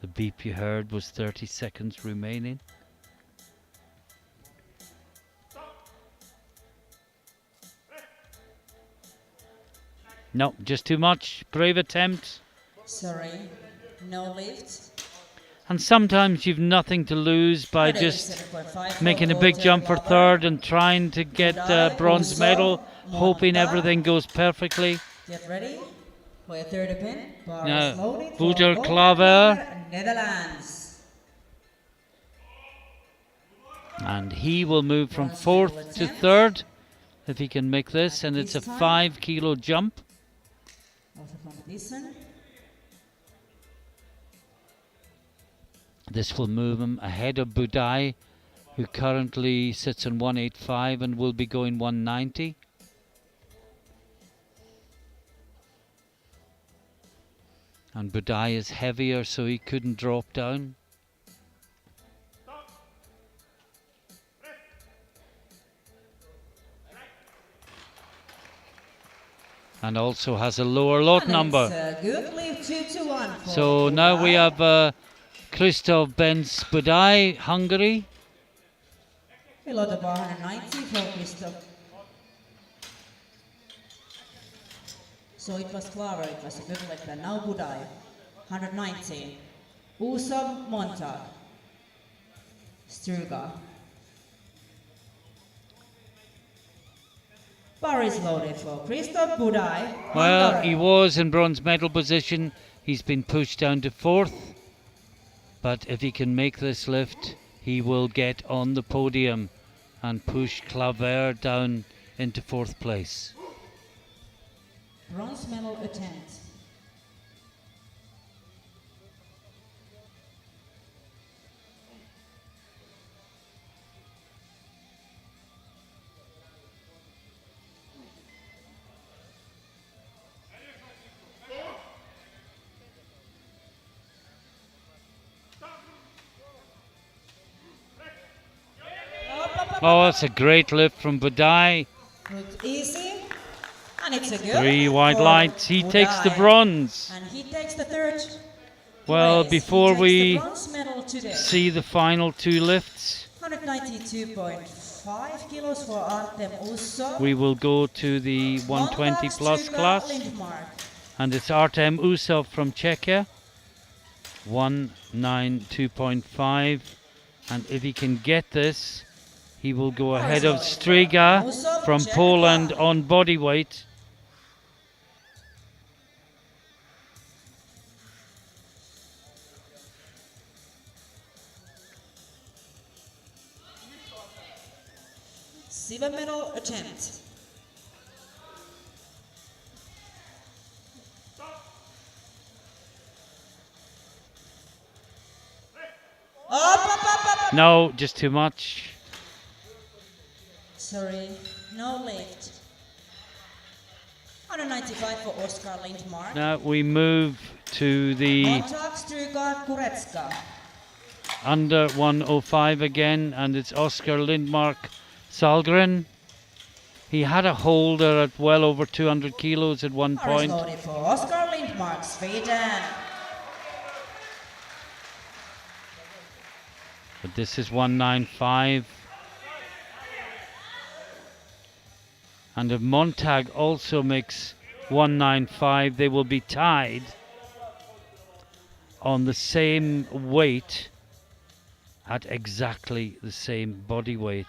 The beep you heard was 30 seconds remaining. No, just too much. Brave attempt. Sorry, no lift. And sometimes you've nothing to lose by just 187.5 making a for big jump for Lover. third and trying to get a bronze Also, medal, hoping Monta. everything goes perfectly. Get ready for your third pin. Bar Now, is loaded for Wouter Volker Klaver. Netherlands. And he will move from fourth to third if he can make this, and it's a 5 kilo jump. Also competition. This will move him ahead of Budai, who currently sits on 185 and will be going 190. And Budai is heavier, so he couldn't drop down. And also has a lower lot And number. it's a good lift, 2-1 for So now we Budai. have Christoph Benz Budai, Hungary. Below the bar 190 for Christoph. So it was Klaver, it was a good lift, and now Budai. 119. Usov Montag. Struga. Bar is loaded for Christoph Budai. Well, Hungary. he was in bronze medal position. He's been pushed down to fourth. But if he can make this lift, he will get on the podium and push Klaver down into fourth place. Bronze medal attempt. Oh, that's a great lift from Budai. Good, easy. And it's a good 3 white for lights. He takes the Budai. bronze. And he takes the third Well, place. before He we takes the bronze medal today. see the final 2 lifts, 192.5 kilos for Artem Usov. we will go to the 120 plus class. And it's Artem Usov from Czechia. 192.5. And if he can get this, he will go ahead of Striga from Poland on body weight. Silver medal attempt. Up. No, just too much. Sorry, no lift. 195 for Oskar Lindmark. Now we move to the Montag, Struga, Kurecka. under 105 again, and it's Oskar Lindmark Salgren. He had a holder at well over 200 kilos at one point. Loaded for Oskar Lindmark, Sweden. But this is 195. And if Montag also makes 195, they will be tied on the same weight at exactly the same body weight.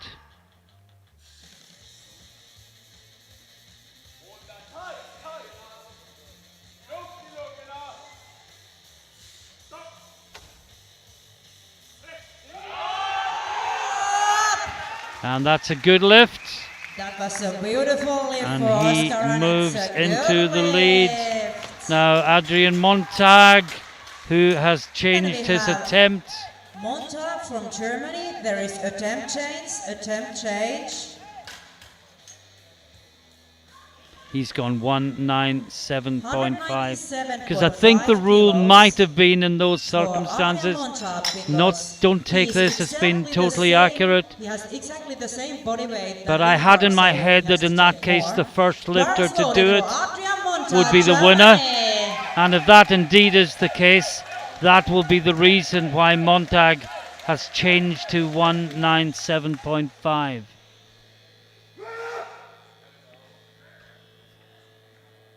And that's a good lift. That was a beautiful lift And for he Oscar, and moves it's a into good the lead. lift. Now Adrian Montag, who has changed his have attempt. Montag from Germany. There is attempt change. He's gone 197.5. Because I 197.5 think the rule kilos might have been in those for circumstances. Adrian Montag, Not, because don't take he's this as being exactly the totally same- accurate. He has exactly the same body weight. But that I had in Ingvar, my so head he that has in to that take case more. the first lifter Bars to loaded do it for Adrian Montag, would be the winner. Germany. And if that indeed is the case, that will be the reason why Montag has changed to 197.5.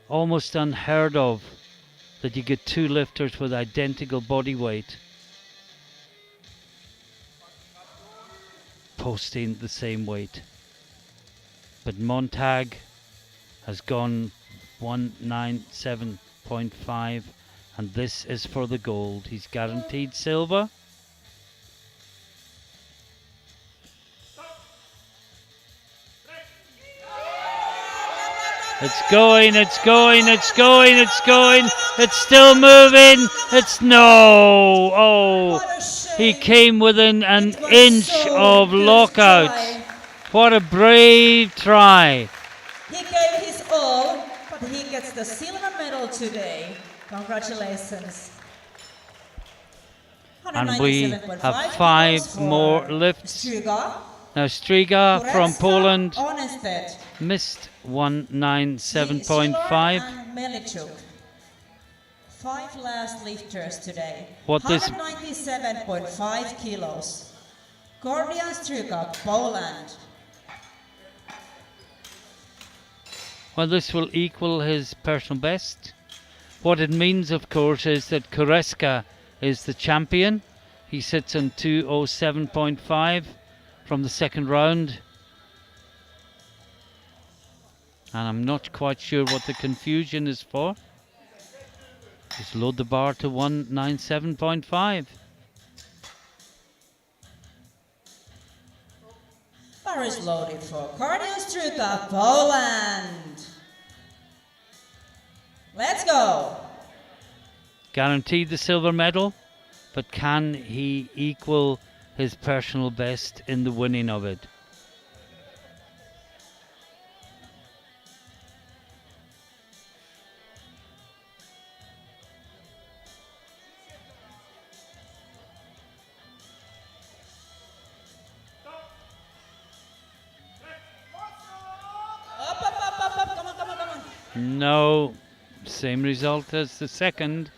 Almost unheard of that you get two lifters with identical body weight posting the same weight. But Montag has gone 197.5, and this is for the gold. He's guaranteed silver. It's going, it's going, it's going, it's going. It's still moving. It's no. Oh, What a shame. he came within an It was inch so of good lockout. try. What a brave try. He gave his all, but he gets the silver medal today. Congratulations. And we 197.5 have 5 kilos more for lifts. Striga. Now Striga from Turecka, Poland Onestedt, missed Schiller 197.5. and Melichuk. 5 last lifters today. What this- 197.5 kilos. Gordian Striga, Poland. Well, this will equal his personal best. What it means, of course, is that Koreska is the champion. He sits on 207.5 from the second round. And I'm not quite sure what the confusion is for. Just load the bar to 197.5. Bar is loaded for Gordian Striga, Poland. Let's go. Guaranteed the silver medal, but can he equal his personal best in the winning of it? Up. Come on. No, same result as the second,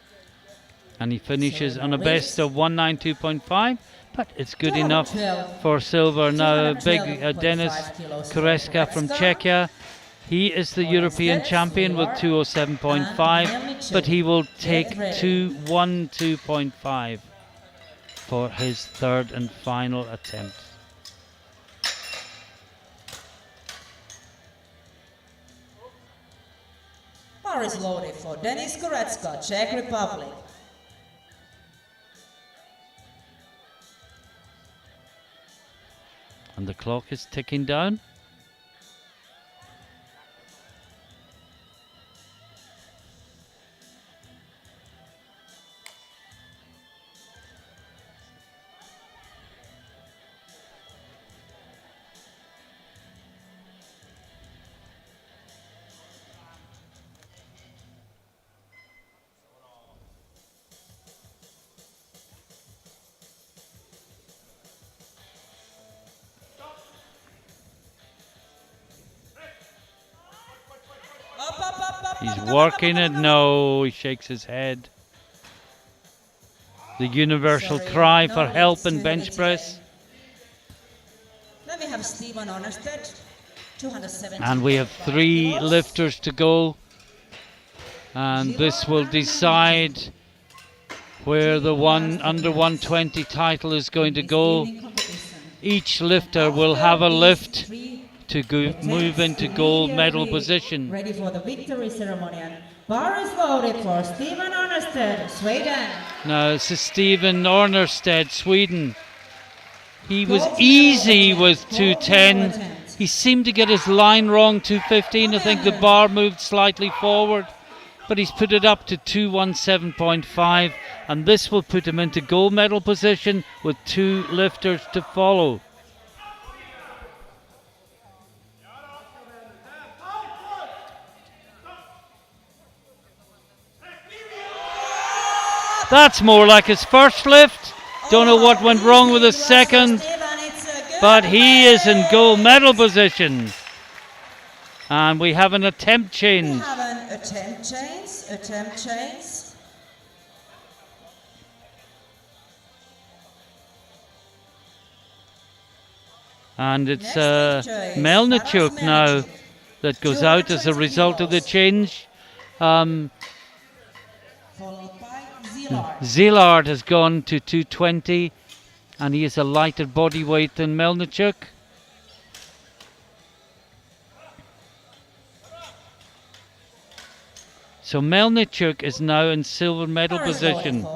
and he finishes on a best of 192.5, but it's good enough 212. for silver. Now big 212.5 Denis kilos Koreska from Koreska. Czechia. He is the European champion with 207.5, but he will take 212.5 for his third and final attempt. Bar is loaded for Denis Korecka, Czech Republic. And the clock is ticking down. Up. He's working it. No, he shakes his head. The universal Sorry, cry no for help lifts in too bench heavy press. today. Then we have Stephen Ornerstedt, 270. And we have 3 kilos. lifters to go. And this will decide where the one under 120 title is going to go. Each lifter will have a lift to move into gold medal position. Ready for the victory ceremony. And bar is loaded for Stephen Ornerstedt, Sweden. Now this is Stephen Ornerstedt, Sweden. He was easy with 210. He seemed to get his line wrong, 215. I think the bar moved slightly forward, but he's put it up to 217.5, and this will put him into gold medal position with 2 lifters to follow. That's more like his first lift. Don't know what went wrong with his second, but he is in gold medal position. And we have an attempt change. We have an attempt change. And it's Next change, Melnichuk now that goes out as a 220 result of the kilos. change. Followed by Zillard. Zillard has gone to 220, and he is a lighter body weight than Melnichuk. So Melnichuk is now in silver medal position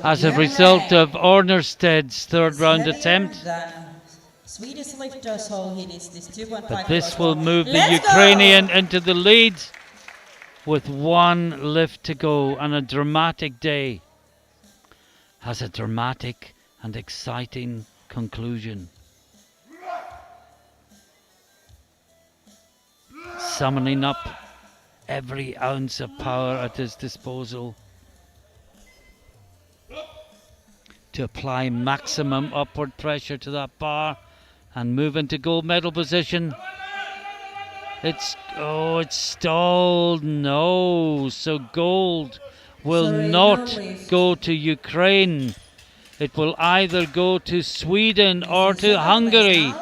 as a result of Ornersted's third round attempt. Swedish lifter, so he needs this 2.5. But this will move the Let's Ukrainian go! into the lead with 1 lift to go, and a dramatic day has a dramatic and exciting conclusion. Summoning up every ounce of power at his disposal to apply maximum upward pressure to that bar and move into gold medal position. It's stalled. No, so gold will not go to Ukraine. It will either go to Sweden or to Hungary.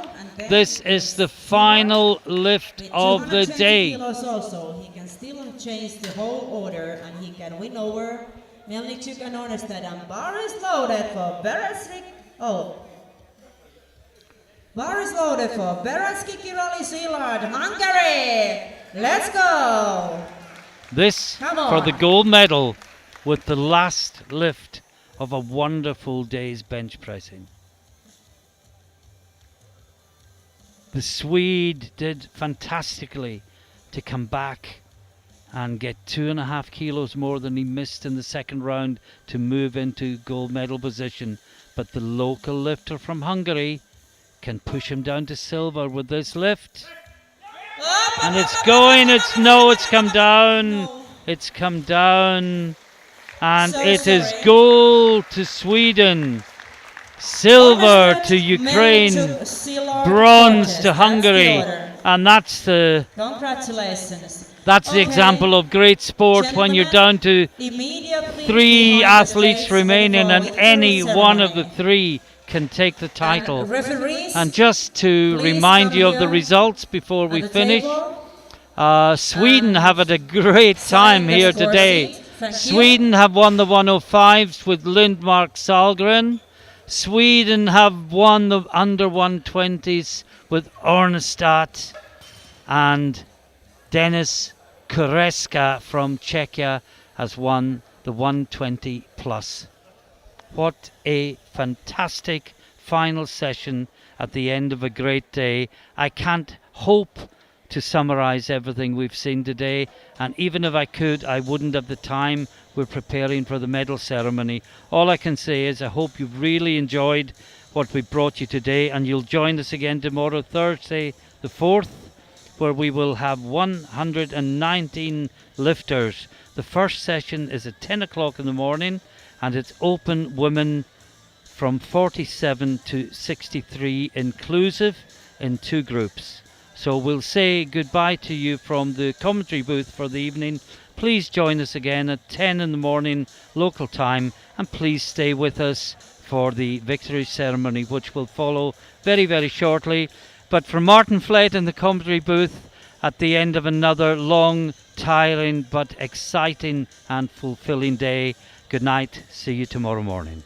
This is the final lift of the day. Also, he can still change the whole order, and he can win over Melnichuk and Ornerstedt. And bar is loaded for Beresvik. Bar is loaded for Beresvik Kirali Zillard, Hungary. Let's go. This Come on. for the gold medal with the last lift of a wonderful day's bench pressing. The Swede did fantastically to come back and get 2.5 kilos more than he missed in the second round to move into gold medal position. But the local lifter from Hungary can push him down to silver with this lift. And it's going, it's come down. It's come down. And So it is sorry. gold to Sweden, silver to Ukraine, bronze to Hungary. And that's the Congratulations. That's the example of great sport when you're down to Immediately 3 behind the athletes stage remaining, for and victory any one of the ceremony. 3 can take the title. And referees, And just to please remind come you of the here results before we at the finish, table. Sweden and have had a great sign time the here score today. sheet. Thank you. Sweden have won the 105s with Lindmark Salgren. Sweden have won the under 120s with Ornestad, and Denis Kureska from Czechia has won the 120 plus. What a fantastic final session at the end of a great day. I can't hope to summarize everything we've seen today, and even if I could, I wouldn't have the time. We're preparing for the medal ceremony. All I can say is I hope you've really enjoyed what we brought you today, and you'll join us again tomorrow, Thursday the 4th, where we will have 119 lifters. The first session is at 10 o'clock in the morning, and it's open women from 47 to 63 inclusive in 2 groups. So we'll say goodbye to you from the commentary booth for the evening. Please join us again at 10 in the morning local time, and please stay with us for the victory ceremony, which will follow very, very shortly. But from Martin Flett in the commentary booth, at the end of another long, tiring but exciting and fulfilling day, good night. See you tomorrow morning.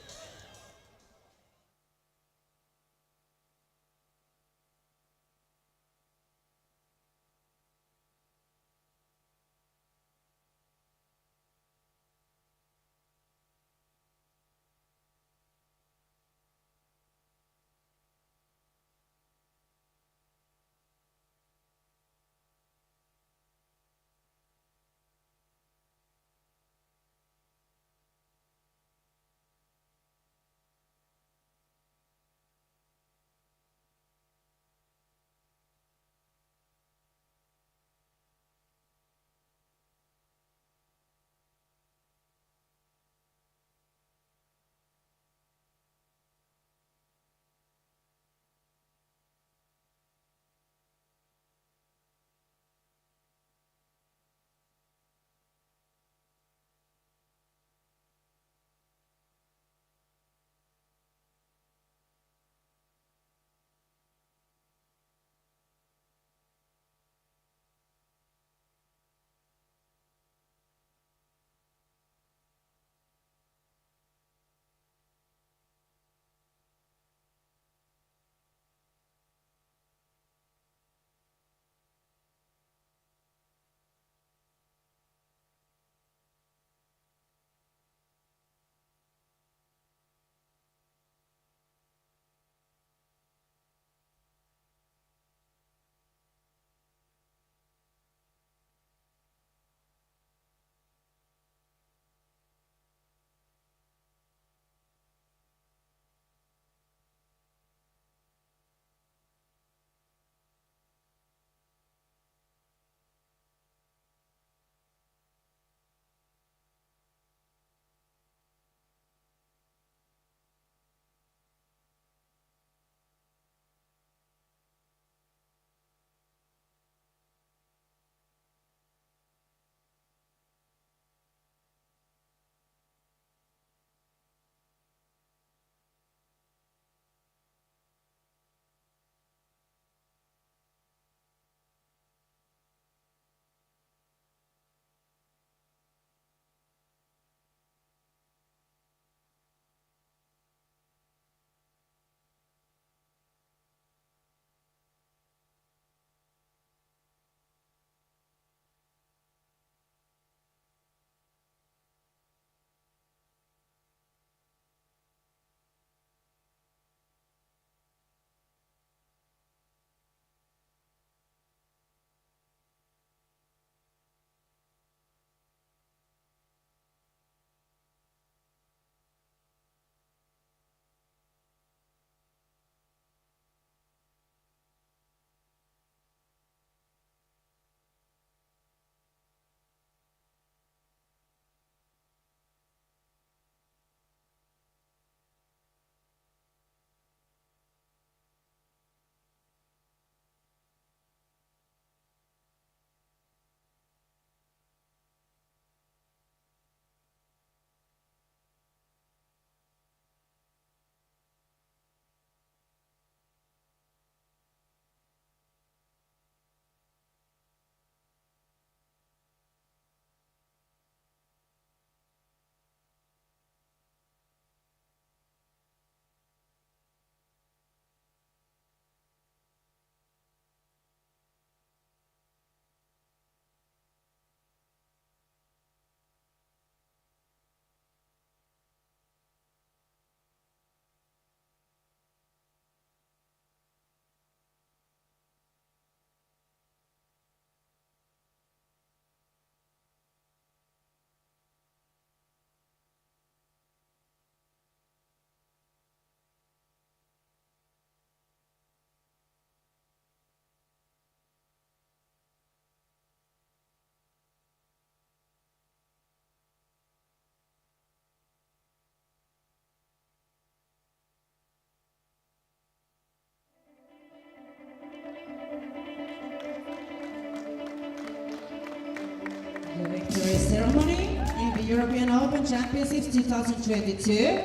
The victory ceremony in the European Open Championships 2022.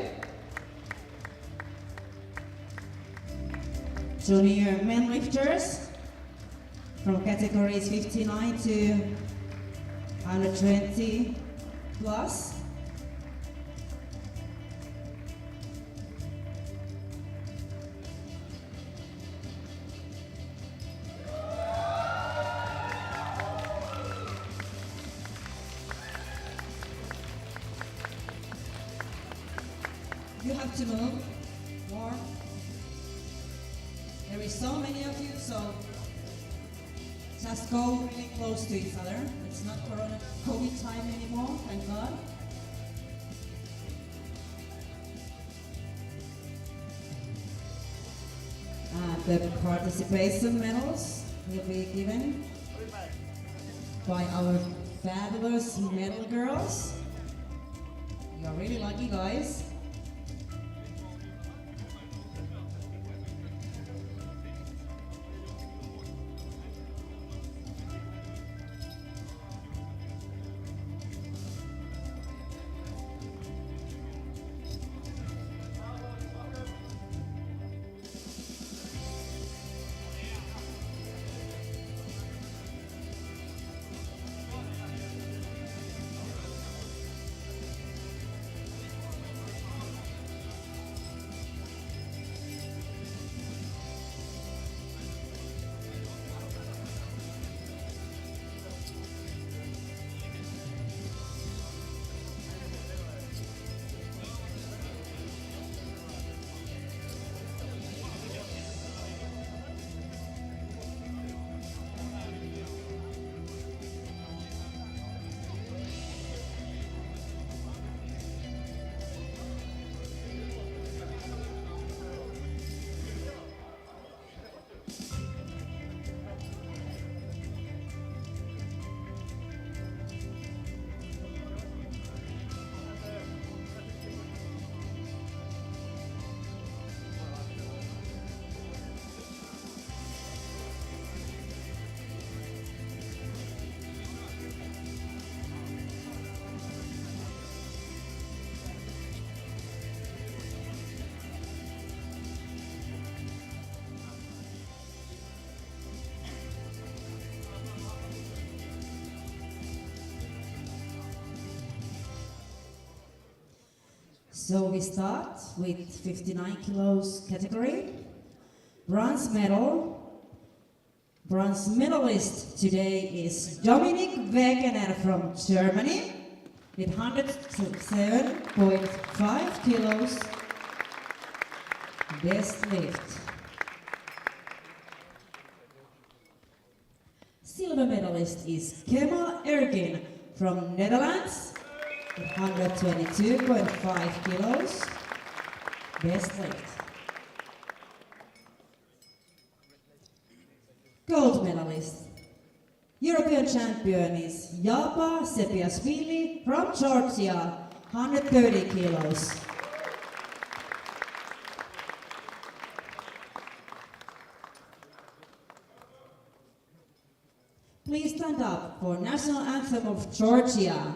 Junior men lifters from categories 59 to 120 plus. You have to move more. There is so many of you, so just go really close to each other. It's not COVID time anymore, thank God. The participation medals will be given by our fabulous medal girls. You're really lucky, guys. So we start with 59 kilos category. Bronze medal. Bronze medalist today is Dominik Wegener from Germany with 107.5 kilos. Best lift. Silver medalist is Kemal Ergin from Netherlands with 122.5 kilos. Best lift. Gold medalist. European champion is Japa Sepiashvili from Georgia, 130 kilos. Please stand up for national anthem of Georgia.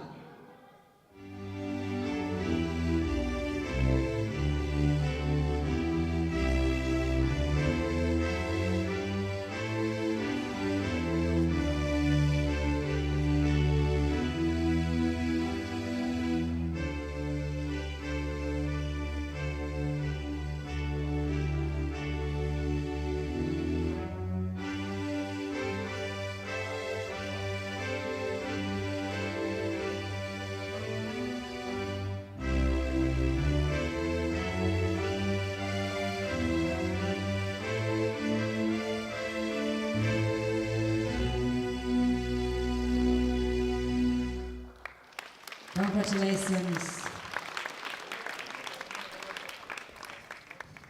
Congratulations.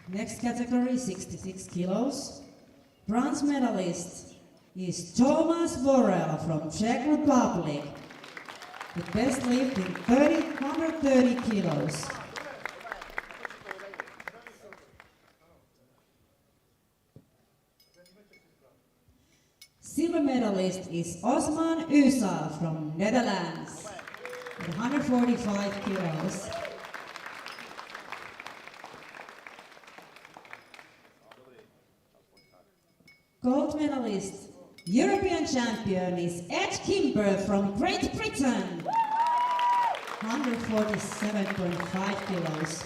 Next category, 66 kilos. Bronze medalist is Thomas Borrell from Czech Republic. The best lift in 130 kilos. Silver medalist is Osman Üsal from Netherlands at 145 kilos. Gold medalist, European champion is Ed Kimber from Great Britain, 147.5 kilos.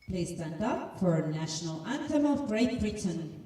Please stand up for National Anthem of Great Britain.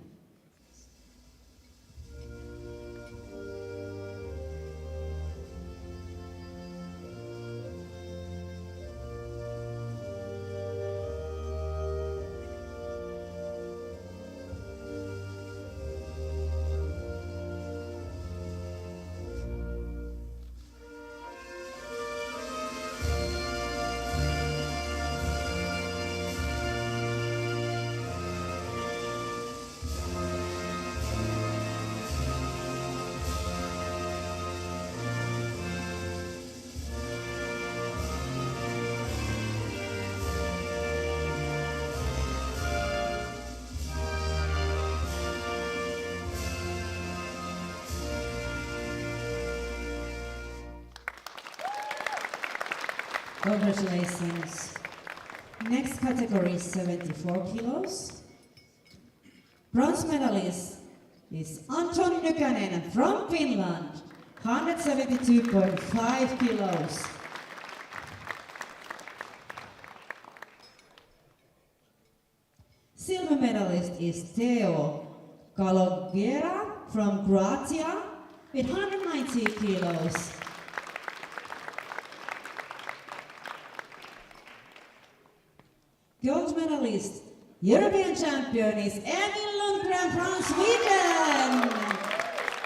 Congratulations. Next category is 74 kilos. Bronze medalist is Anton Nykänen from Finland, 172.5 kilos. Silver medalist is Teo Kalogera from Croatia with 190 kilos. Gold medalist, European champion is Emil Lundgren from Sweden,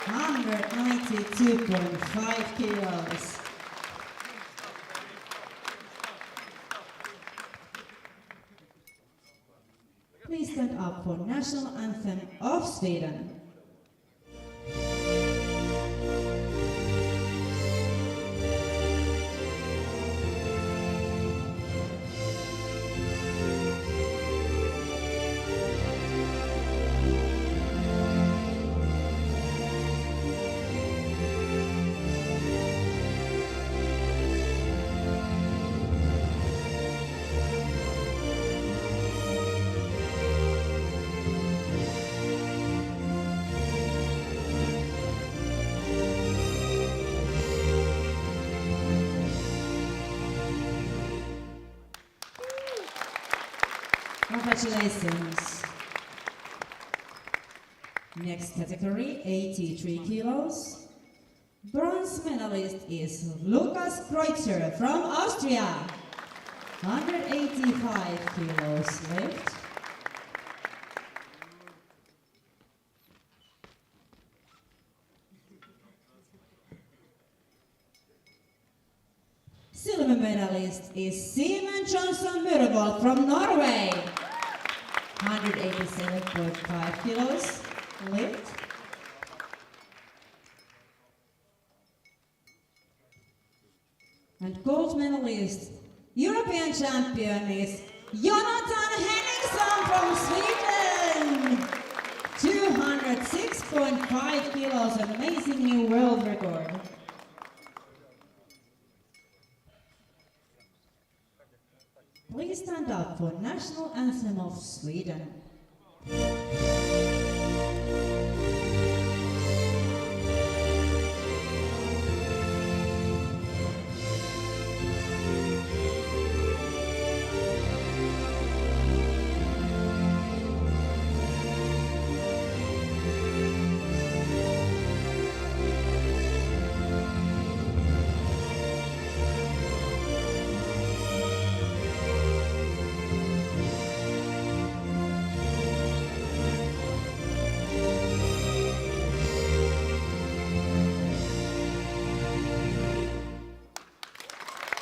192.5 kilos. Please stand up for National Anthem of Sweden. Congratulations. Next category, 83 kilos. Bronze medalist is Lukas Kreutzer from Austria, 185 kilos lift. Silver medalist is Simon Johnson Myrvold from Norway, 187.5 kilos lift. And gold medalist, European champion is Jonathan Henningsson from Sweden, 206.5 kilos, an amazing new world record. Please stand up for National Anthem of Sweden.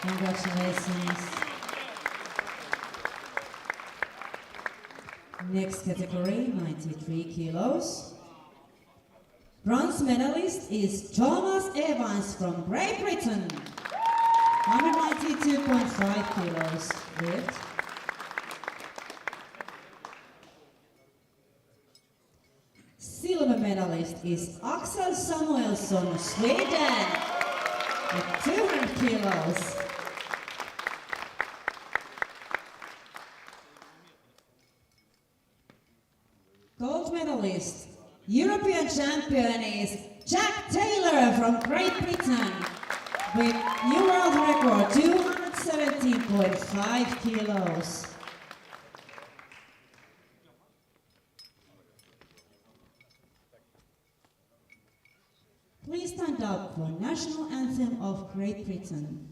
Congratulations. Next category, 93 kilos. Bronze medalist is Thomas Evans from Great Britain, 192.5 kilos lift. medalist is Axel Samuelsson, Sweden, with 200 kilos. Gold medalist, European champion is Jack Taylor from Great Britain with new world record 217.5 kilos. Please stand up for National Anthem of Great Britain.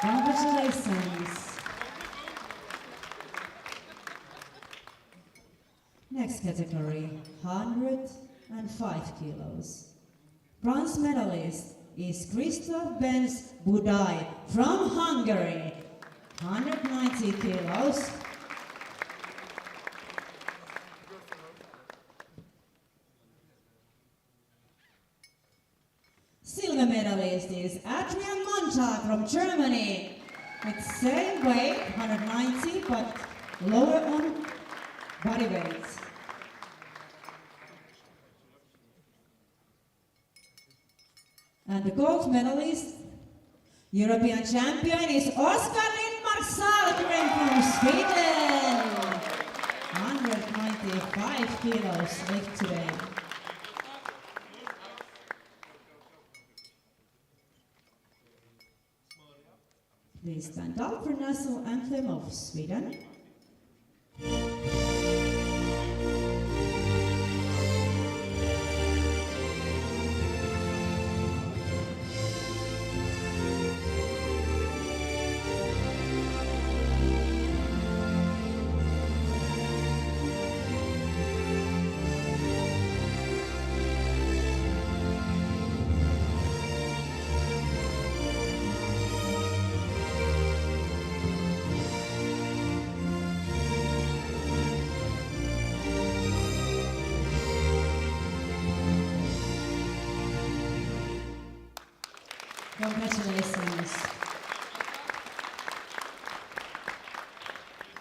Congratulations. Next category, 105 kilos. Bronze medalist is Christoph Benz Budai from Hungary, 190 kilos. Silver medalist is Adrian Montag from Germany, with same weight, 190, but lower on body weight. And the gold medalist, European champion is Oskar Lindmark Sahlgren from Sweden, 195 kilos lift today. Please stand up for National Anthem of Sweden. Congratulations.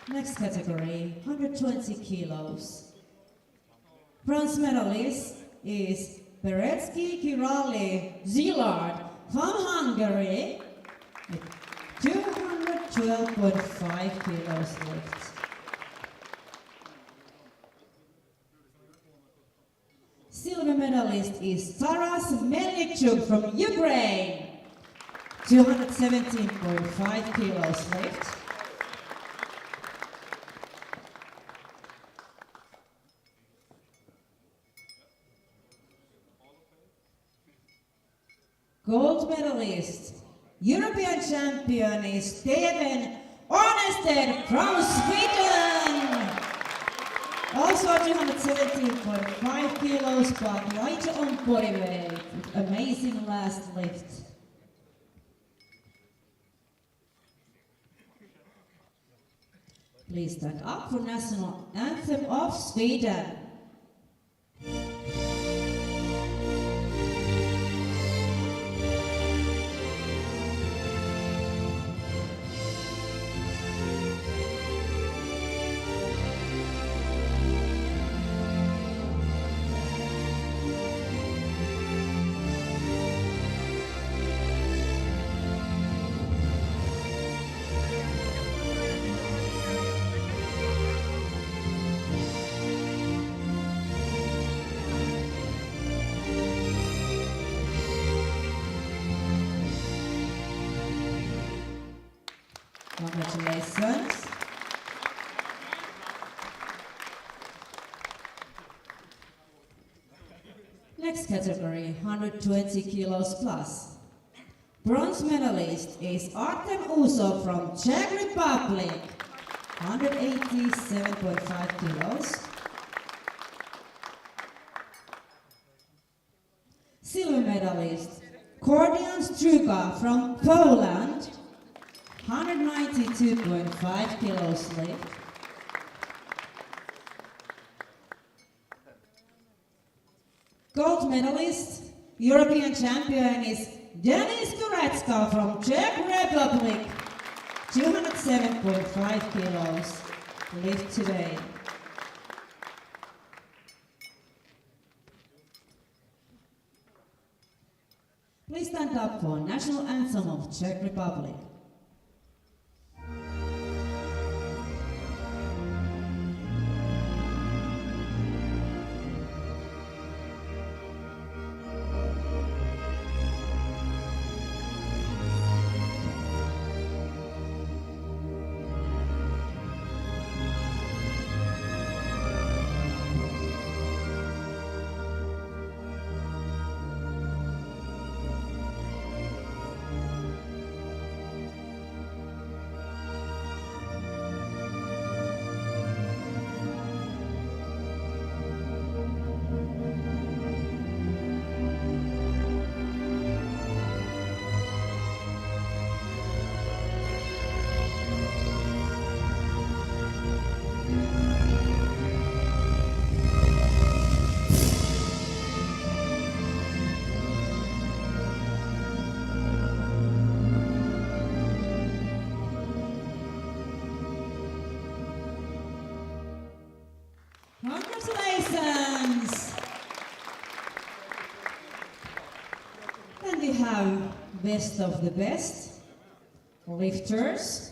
Next category, 120 kilos. Bronze medalist is Beretsky Kirali Zilard from Hungary with 212.5 kilos lift. Silver medalist is Taras Melnichuk from Ukraine, 217.5 kilos lift. Gold medalist, European champion is Steven Ornested from Sweden. Also 217.5 kilos, but right on body weight. Amazing last lift. Please stand up for National Anthem of Sweden. Congratulations. category, 120 kilos plus. Bronze medalist is Artem Usov from Czech Republic, 187.5 kilos. Silver medalist Kordian Struga from Poland, 192.5 kilos lift. Gold medalist, European champion is Denis Goretska from Czech Republic, 207.5 kilos lift today. Please stand up for national anthem of Czech Republic. Congratulations! Then we have best of the best lifters.